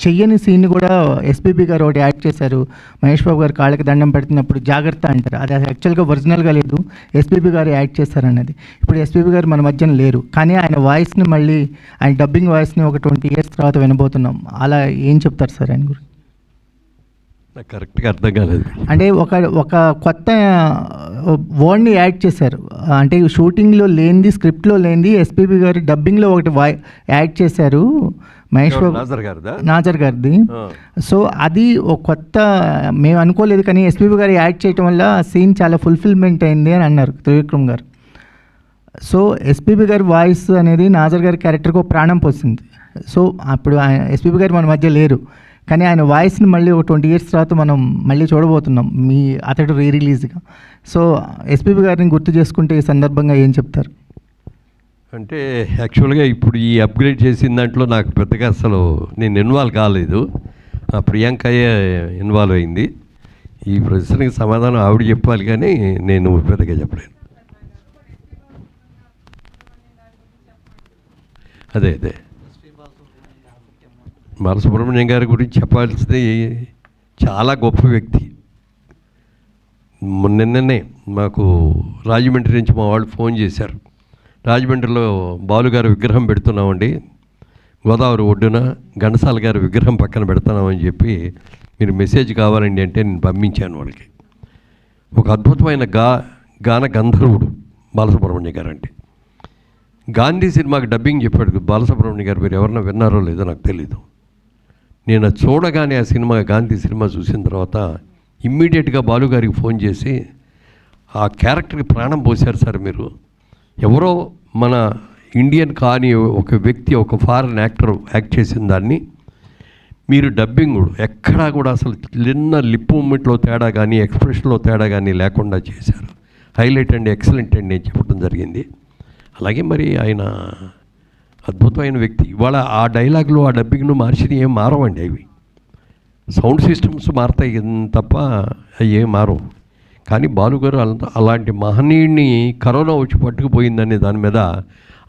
చెయ్యని సీన్ని కూడా ఎస్బీపీ గారు ఒకటి యాడ్ చేశారు. మహేష్ బాబు గారు కాళ్ళకి దండం పెడుతున్నప్పుడు జాగ్రత్త అంటారు, అది యాక్చువల్గా ఒరిజినల్గా లేదు, ఎస్బీపీ గారు యాడ్ చేశారన్నది. ఇప్పుడు ఎస్బీపీ గారు మన మధ్యన లేరు, కానీ ఆయన వాయిస్ని మళ్ళీ ఆయన డబ్బింగ్ వాయిస్ని ఒక 20 years తర్వాత వినబోతున్నాం. అలా ఏం చెప్తారు సార్ ఆయన గురించి? నాకు కరెక్ట్గా అర్థం కాలేదు. అంటే ఒక కొత్త వర్డ్ని యాడ్ చేశారు, అంటే షూటింగ్లో లేనిది, స్క్రిప్ట్లో లేనిది ఎస్పీబీ గారు డబ్బింగ్లో ఒకటి యాడ్ చేశారు మహేష్ బాబు నాజర్ గారిది. సో అది ఒక కొత్త, మేము అనుకోలేదు, కానీ ఎస్పీబీ గారు యాడ్ చేయడం వల్ల సీన్ చాలా ఫుల్ఫిల్మెంట్ అయింది అని అన్నారు త్రివిక్రమ్ గారు. సో ఎస్పీబీ గారి వాయిస్ అనేది నాజర్ గారి క్యారెక్టర్కి ఒక ప్రాణం పోసింది. సో అప్పుడు ఎస్పీబీ గారు మన మధ్య లేరు, కానీ ఆయన వాయిస్ని మళ్ళీ ఒక 20 years తర్వాత మనం మళ్ళీ చూడబోతున్నాం అతడు రిలీజ్గా. సో ఎస్పీబీ గారిని గుర్తు చేసుకుంటే ఈ సందర్భంగా ఏం చెప్తారు? అంటే యాక్చువల్గా ఇప్పుడు ఈ అప్గ్రేడ్ చేసిన దాంట్లో నాకు పెద్దగా అసలు నేను ఇన్వాల్వ్ కాలేదు, ప్రియాంకయ్య ఇన్వాల్వ్ అయింది. ఈ ప్రశ్నకి సమాధానం ఆవిడ చెప్పాలి, కానీ నేను పెద్దగా చెప్పలేను. అదే బాలసుబ్రహ్మణ్యం గారి గురించి చెప్పాల్సింది, చాలా గొప్ప వ్యక్తి. నిన్ననే మాకు రాజమండ్రి నుంచి మా వాళ్ళు ఫోన్ చేశారు, రాజమండ్రిలో బాలుగారి విగ్రహం పెడుతున్నామండి, గోదావరి ఒడ్డున ఘంటసాల గారి విగ్రహం పక్కన పెడుతున్నామని చెప్పి మీరు మెసేజ్ కావాలండి అంటే నేను పంపించాను వాళ్ళకి. ఒక అద్భుతమైన గాన గంధర్వుడు బాలసుబ్రహ్మణ్యం గారు. అంటే గాంధీ సినిమాకి డబ్బింగ్ చెప్పాడు బాలసుబ్రహ్మణ్యం గారు, మీరు ఎవరన్నా విన్నారో లేదో నాకు తెలీదు. నేను చూడగానే ఆ సినిమా, గాంధీ సినిమా చూసిన తర్వాత ఇమ్మీడియట్గా బాలుగారికి ఫోన్ చేసి, ఆ క్యారెక్టర్కి ప్రాణం పోశారు సార్ మీరు, ఎవరో మన ఇండియన్ కానీ ఒక వ్యక్తి, ఒక ఫారెన్ యాక్టర్ యాక్ట్ చేసిన దాన్ని మీరు డబ్బింగ్ ఎక్కడా కూడా అసలు చిన్న లిప్ మూమెంట్లో తేడా కానీ ఎక్స్ప్రెషన్లో తేడా కానీ లేకుండా చేశారు, హైలైట్ అండి, ఎక్సలెంట్ అండి అని చెప్పడం జరిగింది. అలాగే మరి ఆయన అద్భుతమైన వ్యక్తి. ఇవాళ ఆ డైలాగులు, ఆ డబ్బింగ్ను మార్చినవి ఏం మారవండి, అవి సౌండ్ సిస్టమ్స్ మారుతాయి తప్ప అవి ఏం మారవు. కానీ బాలుగారు అలాంటి మహనీయుడిని కరోనా వచ్చి పట్టుకుపోయిందనే దాని మీద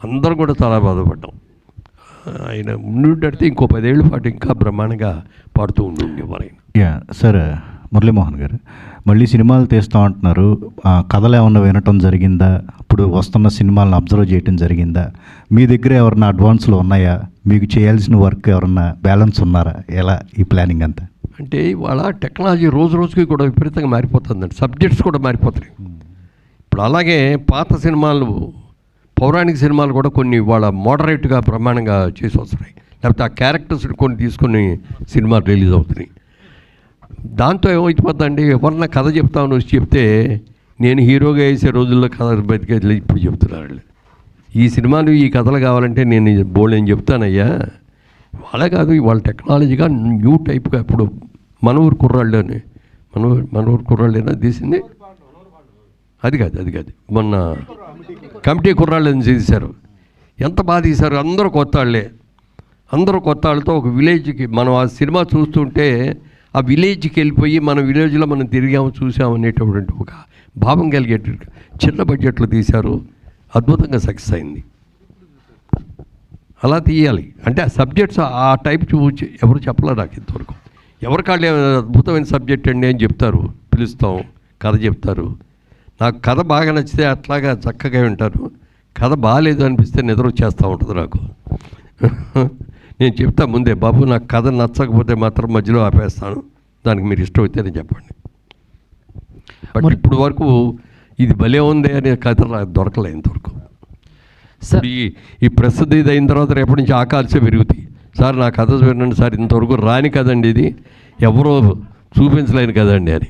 అందరూ కూడా చాలా బాధపడ్డాం. ఆయన ఉండుంటే ఇంకో 10 ఏళ్ళ పాటు ఇంకా బ్రహ్మాండంగా పాడుతూ ఉండేవారు ఆయన. సార్ మురళీమోహన్ గారు, మళ్ళీ సినిమాలు తీస్తూ ఉంటున్నారు, కథలు ఏమన్నా వినటం జరిగిందా? ఇప్పుడు వస్తున్న సినిమాలను అబ్జర్వ్ చేయటం జరిగిందా? మీ దగ్గర ఎవరన్నా అడ్వాన్స్లో ఉన్నాయా? మీకు చేయాల్సిన వర్క్ ఎవరన్నా బ్యాలెన్స్ ఉన్నారా? ఎలా ఈ ప్లానింగ్ అంతా? అంటే ఇవాళ టెక్నాలజీ రోజు రోజుకి కూడా విపరీతంగా మారిపోతుందండి, సబ్జెక్ట్స్ కూడా మారిపోతున్నాయి. ఇప్పుడు అలాగే పాత సినిమాలు, పౌరాణిక సినిమాలు కూడా కొన్ని ఇవాళ మోడరేట్గా బ్రహ్మాండంగా చేసి వస్తున్నాయి. లేకపోతే ఆ క్యారెక్టర్స్ కొన్ని తీసుకొని సినిమా రిలీజ్ అవుతున్నాయి. దాంతో ఏమైపోతుందండి, ఎవరన్నా కథ చెప్తామని వచ్చి చెప్తే నేను హీరోగా వేసే రోజుల్లో కథ బతికే ఇప్పుడు చెప్తున్నారు వాళ్ళు. ఈ సినిమాలు ఈ కథలు కావాలంటే నేను నేను చెప్తానయ్యా. వాళ్ళే కాదు, వాళ్ళ టెక్నాలజీగా న్యూ టైప్గా ఇప్పుడు మన ఊరు కుర్రాళ్ళని మన ఊరు కుర్రాళ్ళేనా తీసింది, అది కాదు మొన్న కమిటీ కుర్రాళ్ళని తీశారు. ఎంత బాగా తీశారు, అందరూ కొత్త వాళ్ళతో ఒక విలేజ్కి మనం ఆ సినిమా చూస్తుంటే ఆ విలేజ్కి వెళ్ళిపోయి మన విలేజ్లో మనం తిరిగాము చూసాము అనేటటువంటి ఒక భావం కలిగేట చిన్న బడ్జెట్లో తీశారు, అద్భుతంగా సక్సెస్ అయింది. అలా తీయాలి అంటే ఆ సబ్జెక్ట్స్ ఆ టైప్ చూసి ఎవరు చెప్పలే నాకు ఇంతవరకు. ఎవరికాళ్ళు అద్భుతమైన సబ్జెక్ట్ అండి అని చెప్తారు, పిలుస్తాం, కథ చెప్తారు. నాకు కథ బాగా నచ్చితే అట్లాగా చక్కగా వింటారు, కథ బాగాలేదు అనిపిస్తే నిద్ర వచ్చేస్తూ ఉంటుంది నాకు. నేను చెప్తా ముందే, బాబు నాకు కథ నచ్చకపోతే మాత్రం మధ్యలో ఆపేస్తాను, దానికి మీరు ఇష్టం అయితేనే చెప్పండి. బట్ ఇప్పుడు వరకు ఇది భలే ఉంది అనే కథ దొరకలే ఇంతవరకు. ఈ ప్రస్తుతం ఇది అయిన తర్వాత రేపటి నుంచి ఆకాశం పెరుగుతాయి. సార్ నా కథ వినండి సార్, ఇంతవరకు రాని కదండి, ఇది ఎవరో చూపించలేని కదండి అని.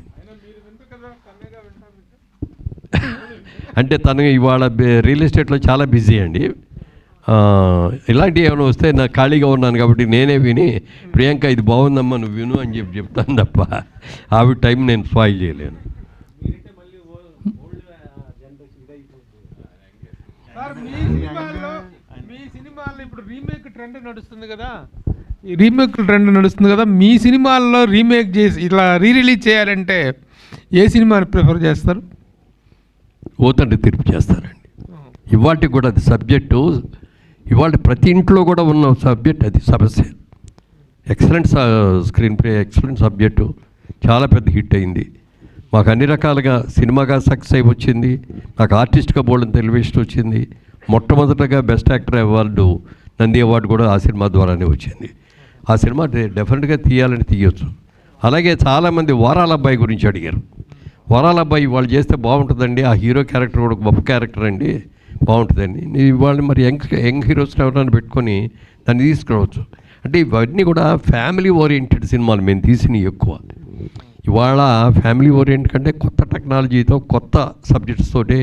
అంటే తను ఇవాళ రియల్ ఎస్టేట్లో చాలా బిజీ అండి. ఇలాంటివి ఏమైనా వస్తే నాకు ఖాళీగా ఉన్నాను కాబట్టి నేనే విని ప్రియాంక ఇది బాగుందమ్మా నువ్వు విను అని చెప్తాను తప్ప ఆవిడ టైం నేను స్పాయిల్ చేయలేను. మీ సినిమాల్లో ఇప్పుడు రీమేక్ ట్రెండ్ నడుస్తుంది కదా, మీ సినిమాల్లో రీమేక్ చేసి ఇట్లా రిలీజ్ చేయాలంటే ఏ సినిమాని ప్రిఫర్ చేస్తారు? ఓతండి తీర్పు చేస్తానండి. ఇవాళకి కూడా అది సబ్జెక్టు, ఇవాళ ప్రతి ఇంట్లో కూడా ఉన్న సబ్జెక్ట్ అది సమస్య. Excellent screen play, excellent subject, చాలా పెద్ద హిట్ అయింది. మాకు అన్ని రకాలుగా సినిమాగా సక్సెస్ అయి వచ్చింది, నాకు ఆర్టిస్ట్గా బోల్డెన్ టెలివిజన్ వచ్చింది. మొట్టమొదటగా best actor award, Nandi award కూడా ఆ సినిమా ద్వారానే వచ్చింది. ఆ సినిమా డెఫినెట్గా తీయాలని తీయొచ్చు. అలాగే చాలామంది వారాల అబ్బాయి గురించి అడిగారు. వారాల అబ్బాయి వాళ్ళు చేస్తే బాగుంటుందండి, ఆ హీరో క్యారెక్టర్ కూడా గొప్ప క్యారెక్టర్ అండి, బాగుంటుందండి. ఇవాళ మరి యంగ్ హీరోస్ ఎవరైనా పెట్టుకొని దాన్ని తీసుకురావచ్చు. అంటే ఇవన్నీ కూడా ఫ్యామిలీ ఓరియంటెడ్ సినిమాలు మేము తీసినవి ఎక్కువ. ఇవాళ ఫ్యామిలీ ఓరియంట్ కంటే కొత్త టెక్నాలజీతో కొత్త సబ్జెక్ట్స్ తోటే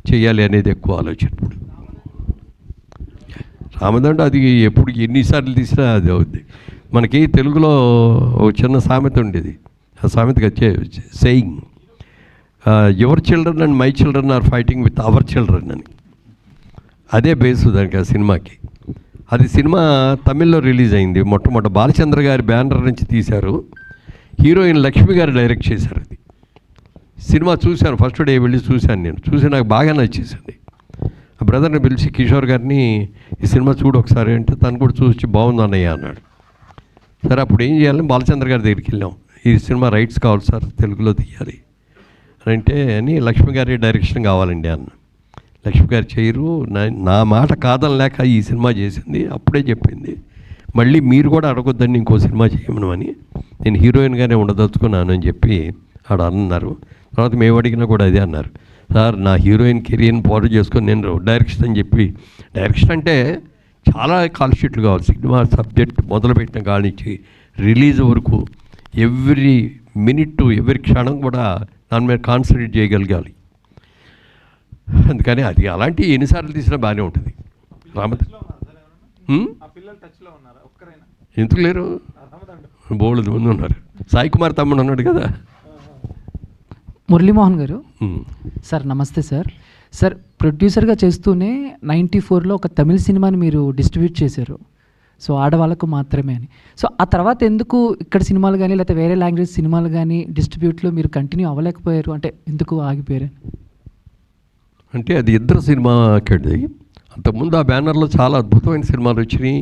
చేయాలి అనేది ఎక్కువ ఆలోచన. ఇప్పుడు రామదండ అది ఎప్పుడు ఎన్నిసార్లు తీసినా అది అవుద్ది. మనకి తెలుగులో ఒక చిన్న సామెత ఉండేది, ఆ సామెతగా saying your children and my children are fighting with our children అని. అదే బేసు దానికి ఆ సినిమాకి. అది సినిమా తమిళ్లో రిలీజ్ అయింది. మొట్టమొదటి బాలచంద్ర గారి బ్యానర్ నుంచి తీశారు, హీరోయిన్ లక్ష్మి గారు డైరెక్ట్ చేశారు. అది సినిమా చూశాను, ఫస్ట్ డే వెళ్ళి చూశాను. నేను చూసి నాకు బాగా నచ్చేసింది. ఆ బ్రదర్ని పిలిచి కిషోర్ గారిని ఈ సినిమా చూడు ఒకసారి అంటే తను కూడా చూసి బాగుంది అన్నయ్య అన్నాడు. సరే అప్పుడు ఏం చేయాలని బాలచంద్ర గారి దగ్గరికి వెళ్ళాం. ఈ సినిమా రైట్స్ కావాలి సార్, తెలుగులో తీయాలి అంటే అని లక్ష్మి గారి డైరెక్షన్ కావాలండి అన్న. లక్ష్మి గారు చేయరు, నా మాట కాదనలేక ఈ సినిమా చేసింది. అప్పుడే చెప్పింది మళ్ళీ మీరు కూడా అడగొద్దని ఇంకో సినిమా చేయమను అని, నేను హీరోయిన్గానే ఉండదలుచుకున్నాను అని చెప్పి ఆడ అన్నారు. తర్వాత మేము అడిగినా కూడా అదే అన్నారు, సార్ నా హీరోయిన్ కెరియర్ని పాడు చేసుకొని నేను డైరెక్షన్ అని చెప్పి. డైరెక్షన్ అంటే చాలా కాల్ షీట్లు కావాలి. సినిమా సబ్జెక్ట్ మొదలుపెట్టిన కానించి రిలీజ్ వరకు ఎవ్రీ మినిట్ ఎవ్రీ క్షణం కూడా దాని మీద కాన్సన్ట్రేట్ చేయగలగాలి. అందుకని అది అలాంటి ఎన్నిసార్లు తీసినా బాగానే ఉంటుంది. ఎందుకు లేరు, బోల్డ్ మంది ఉన్నారు. సాయి కుమార్ తమ్ముడు అన్నాడు కదా. మురళీమోహన్ గారు సార్, నమస్తే సార్. సార్ ప్రొడ్యూసర్గా చేస్తూనే 94లో ఒక తమిళ సినిమాని మీరు డిస్ట్రిబ్యూట్ చేశారు, సో ఆడవాళ్ళకు మాత్రమే అని. సో ఆ తర్వాత ఎందుకు ఇక్కడ సినిమాలు కానీ లేకపోతే వేరే లాంగ్వేజ్ సినిమాలు కానీ డిస్ట్రిబ్యూట్లో మీరు కంటిన్యూ అవ్వలేకపోయారు, అంటే ఎందుకు ఆగిపోయారు? అంటే అది ఇద్దరు సినిమా అక్కడి. అంతకుముందు ఆ బ్యానర్లో చాలా అద్భుతమైన సినిమాలు వచ్చినాయి,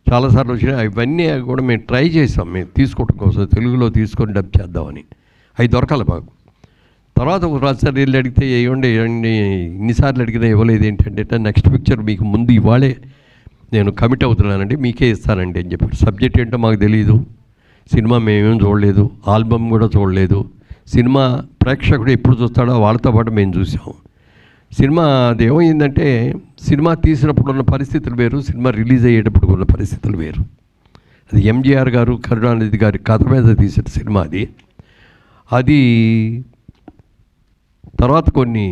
చాలాసార్లు వచ్చినాయి. అవన్నీ కూడా మేము ట్రై చేసాం, మేము తీసుకోవడం కోసం తెలుగులో తీసుకొని డబ్ చేద్దామని. అవి దొరకాలి మాకు. తర్వాత ఒకసారి వెళ్ళి అడిగితే ఏమండి ఇన్నిసార్లు అడిగినా ఇవ్వలేదు ఏంటంటే, నెక్స్ట్ పిక్చర్ మీకు ముందు ఇవాళే నేను కమిట్ అవుతున్నానండి, మీకే ఇస్తానండి అని చెప్పారు. సబ్జెక్ట్ ఏంటో మాకు తెలియదు, సినిమా మేమేం చూడలేదు, ఆల్బమ్ కూడా చూడలేదు. సినిమా ప్రేక్షకుడు ఎప్పుడు చూస్తాడో వాళ్ళతో పాటు మేము చూసాం. సినిమా అది ఏమైందంటే సినిమా తీసినప్పుడు ఉన్న పరిస్థితులు వేరు, సినిమా రిలీజ్ అయ్యేటప్పుడు ఉన్న పరిస్థితులు వేరు. అది ఎంజీఆర్ గారు, కరుణానిధి గారి కథ మీద తీసిన సినిమా అది. అది తర్వాత కొన్ని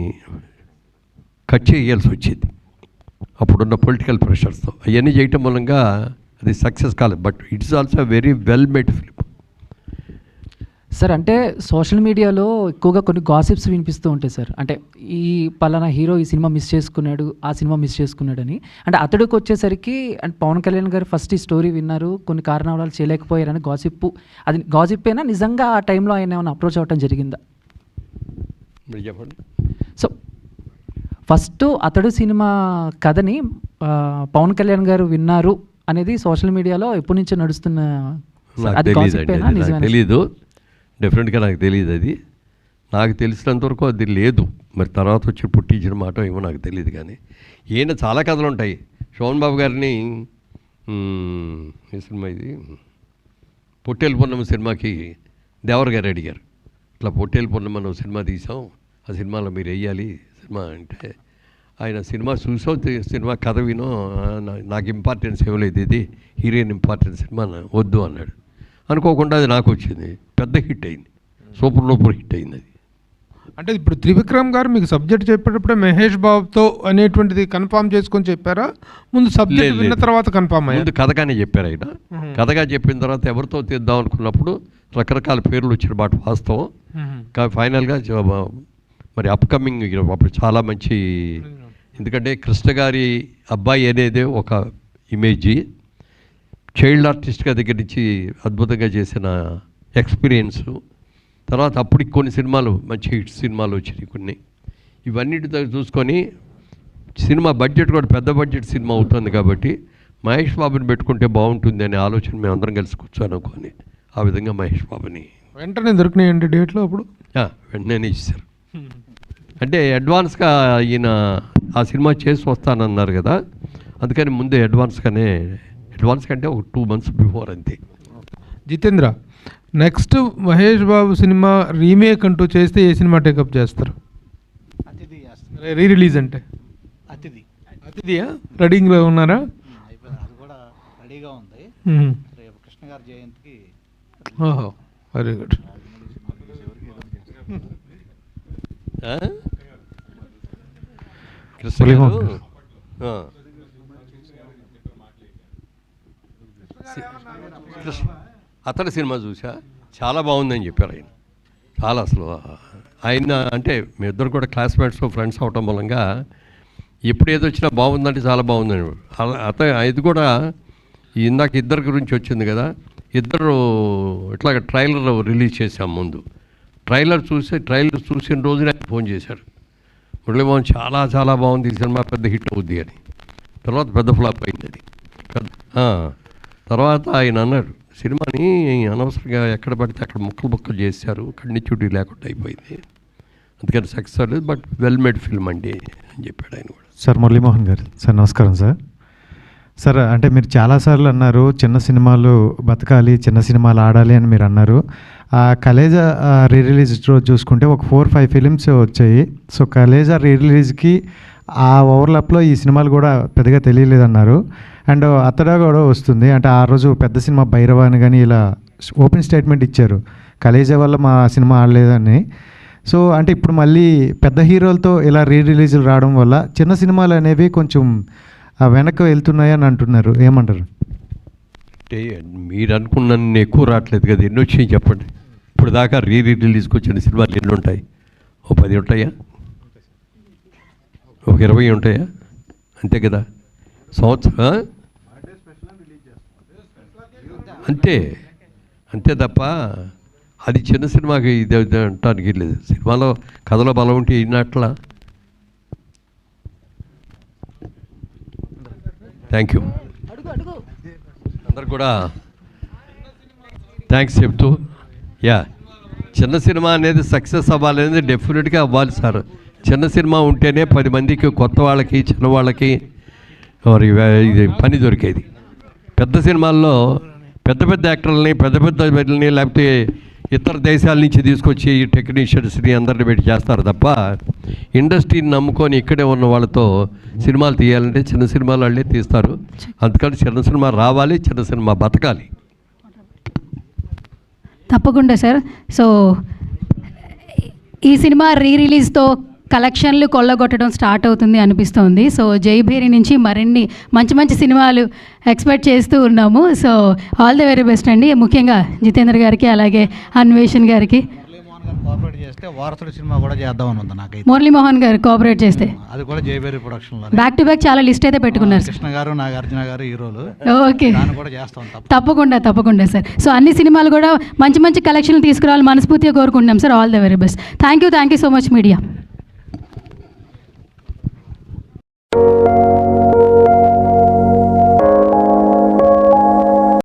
కట్ చేయాల్సి వచ్చింది అప్పుడున్న పొలిటికల్ ప్రెషర్స్తో. అవన్నీ చేయటం మూలంగా అది సక్సెస్ కాలేదు. But it's also very well made film. Sir అంటే సోషల్ మీడియాలో ఎక్కువగా కొన్ని గాసిప్స్ వినిపిస్తూ ఉంటాయి సార్. అంటే ఈ పలానా హీరో ఈ సినిమా మిస్ చేసుకున్నాడు, ఆ సినిమా మిస్ చేసుకున్నాడని. అంటే అతడికి వచ్చేసరికి అంటే పవన్ కళ్యాణ్ గారు ఫస్ట్ ఈ స్టోరీ విన్నారు, కొన్ని కారణాలు చేయలేకపోయారని గాసిప్. అది గాసిప్ అయినా నిజంగా ఆ టైంలో ఆయన ఏమైనా అప్రోచ్ అవ్వటం జరిగిందా? చెప్పండి. సో ఫస్ట్ అతడు సినిమా కథని పవన్ కళ్యాణ్ గారు విన్నారు అనేది సోషల్ మీడియాలో ఎప్పటి నుంచో నడుస్తున్న. అది గాసిప్ అయినా నిజమేనా? తెలీదు, డెఫినెట్గా నాకు తెలియదు. అది నాకు తెలిసినంతవరకు అది లేదు. మరి తర్వాత వచ్చి పుట్టించిన మాట ఏమో నాకు తెలియదు. కానీ ఈయన చాలా కథలు ఉంటాయి. శోభన్ బాబు గారిని ఈ సినిమా ఇది పొట్టేలు పొన్నమ్మ సినిమాకి దేవర్ గారు అడిగారు, ఇట్లా పొట్టేలు పొన్నమ్మ సినిమా తీసాం, ఆ సినిమాలో మీరు వేయాలి సినిమా అంటే, ఆయన సినిమా చూసో సినిమా కథ వినో నాకు ఇంపార్టెన్స్ ఇవ్వలేదు, ఇది హీరోయిన్ ఇంపార్టెన్స్ సినిమా వద్దు అన్నాడు. అనుకోకుండా అది నాకు వచ్చింది, పెద్ద హిట్ అయింది, సూపర్ హిట్ అయింది అది. అంటే ఇప్పుడు త్రివిక్రమ్ గారు మీకు సబ్జెక్ట్ చెప్పేటప్పుడే మహేష్ బాబుతో అనేటువంటిది కన్ఫామ్ చేసుకొని చెప్పారా? ముందు సబ్జెక్ట్ విన్న తర్వాత కన్ఫామ్ అయ్యారు? ముందు కథగానే చెప్పారు ఆయన. కథగా చెప్పిన తర్వాత ఎవరితో తీద్దాం అనుకున్నప్పుడు రకరకాల పేర్లు వచ్చిన మాట వాస్తవం. కానీ ఫైనల్గా మరి అప్కమింగ్ అప్పుడు చాలా మంచి, ఎందుకంటే కృష్ణ గారి అబ్బాయి అనేది ఒక ఇమేజ్, చైల్డ్ ఆర్టిస్ట్గా దగ్గర నుంచి అద్భుతంగా చేసిన ఎక్స్పీరియన్సు. తర్వాత అప్పటికి కొన్ని సినిమాలు మంచి హిట్ సినిమాలు వచ్చినాయి కొన్ని. ఇవన్నిటితో చూసుకొని సినిమా బడ్జెట్ కూడా పెద్ద బడ్జెట్ సినిమా అవుతుంది కాబట్టి మహేష్ బాబుని పెట్టుకుంటే బాగుంటుంది అనే ఆలోచన మేము అందరం కలిసి కూర్చోనుకొని ఆ విధంగా మహేష్ బాబుని వెంటనే దొరికినాయండి డేట్లో అప్పుడు? వెంటనే ఇచ్చారు. అంటే అడ్వాన్స్గా ఈయన ఆ సినిమా చేసి వస్తానన్నారు కదా, అందుకని ముందే అడ్వాన్స్ కంటే ఒక 2 months బిఫోర్ అంతే. Jitendra, next Mahesh Babu cinema remake అంటూ చేస్తే ఏ సినిమా టేకప్ చేస్తారు? రీ రిలీజ్ అంటే అతిథియా? రెడీగా ఉన్నారా? అది కూడా రెడీగా ఉంది. రేపు కృష్ణ గారి జయంతికి. ఓహో, వెరీ గుడ్. అతడి సినిమా చూసా, చాలా బాగుందని చెప్పారు ఆయన. చాలా అసలు ఆయన అంటే మీ ఇద్దరు కూడా క్లాస్మేట్స్ ఫ్రెండ్స్ అవటం మూలంగా ఎప్పుడు ఏదో వచ్చినా బాగుందంటే చాలా బాగుందని. ఇది కూడా ఇందాక ఇద్దరి గురించి వచ్చింది కదా, ఇద్దరు ఇట్లాగ ట్రైలర్ రిలీజ్ చేశాం. ముందు ట్రైలర్ చూసిన రోజునే ఫోన్ చేశారు, మురళీమోహన్ చాలా చాలా బాగుంది ఈ సినిమా, పెద్ద హిట్ అవుద్ది అని. తర్వాత పెద్ద ఫ్లాప్ అయింది అది. తర్వాత ఆయన అన్నాడు, సినిమాని అనవసరంగా ఎక్కడ పడితే అక్కడ ముక్కలు చేశారు, కంటిన్యూటీ లేకుండా అయిపోయింది, అందుకని సక్సెస్ అవ్వలేదు, బట్ వెల్ మేడ్ ఫిల్మ్ అండి అని చెప్పాడు ఆయన కూడా. సార్ మురళీమోహన్ గారు సార్ నమస్కారం సార్. సార్ అంటే మీరు చాలాసార్లు అన్నారు చిన్న సినిమాలు బతకాలి, చిన్న సినిమాలు ఆడాలి అని మీరు అన్నారు. కలేజా రీ రిలీజ్ రోజు చూసుకుంటే ఒక 4-5 ఫిలిమ్స్ వచ్చాయి. సో కలేజా రీ రిలీజ్కి ఆ ఓవర్లాప్లో ఈ సినిమాలు కూడా పెద్దగా తెలియలేదన్నారు. అండ్ అతడా కూడా వస్తుంది అంటే ఆ రోజు పెద్ద సినిమా భైరవ అని కానీ ఇలా ఓపెన్ స్టేట్మెంట్ ఇచ్చారు, కలేజా వల్ల మా సినిమా ఆడలేదని. సో అంటే ఇప్పుడు మళ్ళీ పెద్ద హీరోలతో ఇలా రీ రిలీజులు రావడం వల్ల చిన్న సినిమాలు అనేవి కొంచెం వెనక్కి వెళ్తున్నాయని అంటున్నారు, ఏమంటారు? అంటే మీరు అనుకున్న ఎక్కువ రావట్లేదు కదా, ఎన్ని వచ్చినాయి చెప్పండి. ఇప్పుడు దాకా రిలీజ్కి వచ్చిన సినిమాలు ఎన్ని ఉంటాయి? ఓ 10 ఉంటాయా, ఒక 20 ఉంటాయా, అంతే కదా సంవత్సరం. అంతే తప్ప అది చిన్న సినిమాకి ఇది అంటానికి లేదు. సినిమాలో కథలో బలం ఉంటే ఇన్నట్లా. థ్యాంక్ యూ అందరు కూడా థ్యాంక్స్ చెప్తూ. చిన్న సినిమా అనేది సక్సెస్ అవ్వాలనేది డెఫినెట్గా అవ్వాలి సార్. చిన్న సినిమా ఉంటేనే 10 మందికి, కొత్త వాళ్ళకి, చిన్నవాళ్ళకి ఇది పని దొరికేది. పెద్ద సినిమాల్లో పెద్ద యాక్టర్లని, పెద్ద వీళ్ళని, లేకపోతే ఇతర దేశాల నుంచి తీసుకొచ్చి టెక్నీషియన్స్ని అందరిని పెట్టి చేస్తారు తప్ప ఇండస్ట్రీని నమ్ముకొని ఇక్కడే ఉన్న వాళ్ళతో సినిమాలు తీయాలంటే చిన్న సినిమాలు వాళ్ళే తీస్తారు. అందుకని చిన్న సినిమా రావాలి, చిన్న సినిమా బతకాలి. తప్పకుండా సార్. సో ఈ సినిమా రిలీజ్తో కలెక్షన్లు కొల్లగొట్టడం స్టార్ట్ అవుతుంది అనిపిస్తోంది. సో జైభేరి నుంచి మరిన్ని మంచి మంచి సినిమాలు ఎక్స్పెక్ట్ చేస్తూ ఉన్నాము. So all the very best అండి. ముఖ్యంగా జితేంద్ర గారికి అలాగే అన్వేషణ్ గారికి. కోఆపరేట్ చేస్తే వారసుడు సినిమా కూడా చేద్దామని ఉంది నాకైతే. మురళీమోహన్ గారు కోఆపరేట్ చేస్తే అది కూడా జైబేరి ప్రొడక్షన్లో బ్యాక్ టు బ్యాక్ చాలా లిస్ట్ అయితే పెట్టుకున్నారు. కృష్ణ గారు, నాగార్జున గారు హీరోలు. ఓకే, దాన్ని కూడా చేస్తాం. తప్పకుండా సార్. సో అన్ని సినిమాలు కూడా మంచి మంచి కలెక్షన్లు తీసుకురావాలి మనస్ఫూర్తిగా కోరుకుంటున్నాం sir. All the very best. Thank you so much media.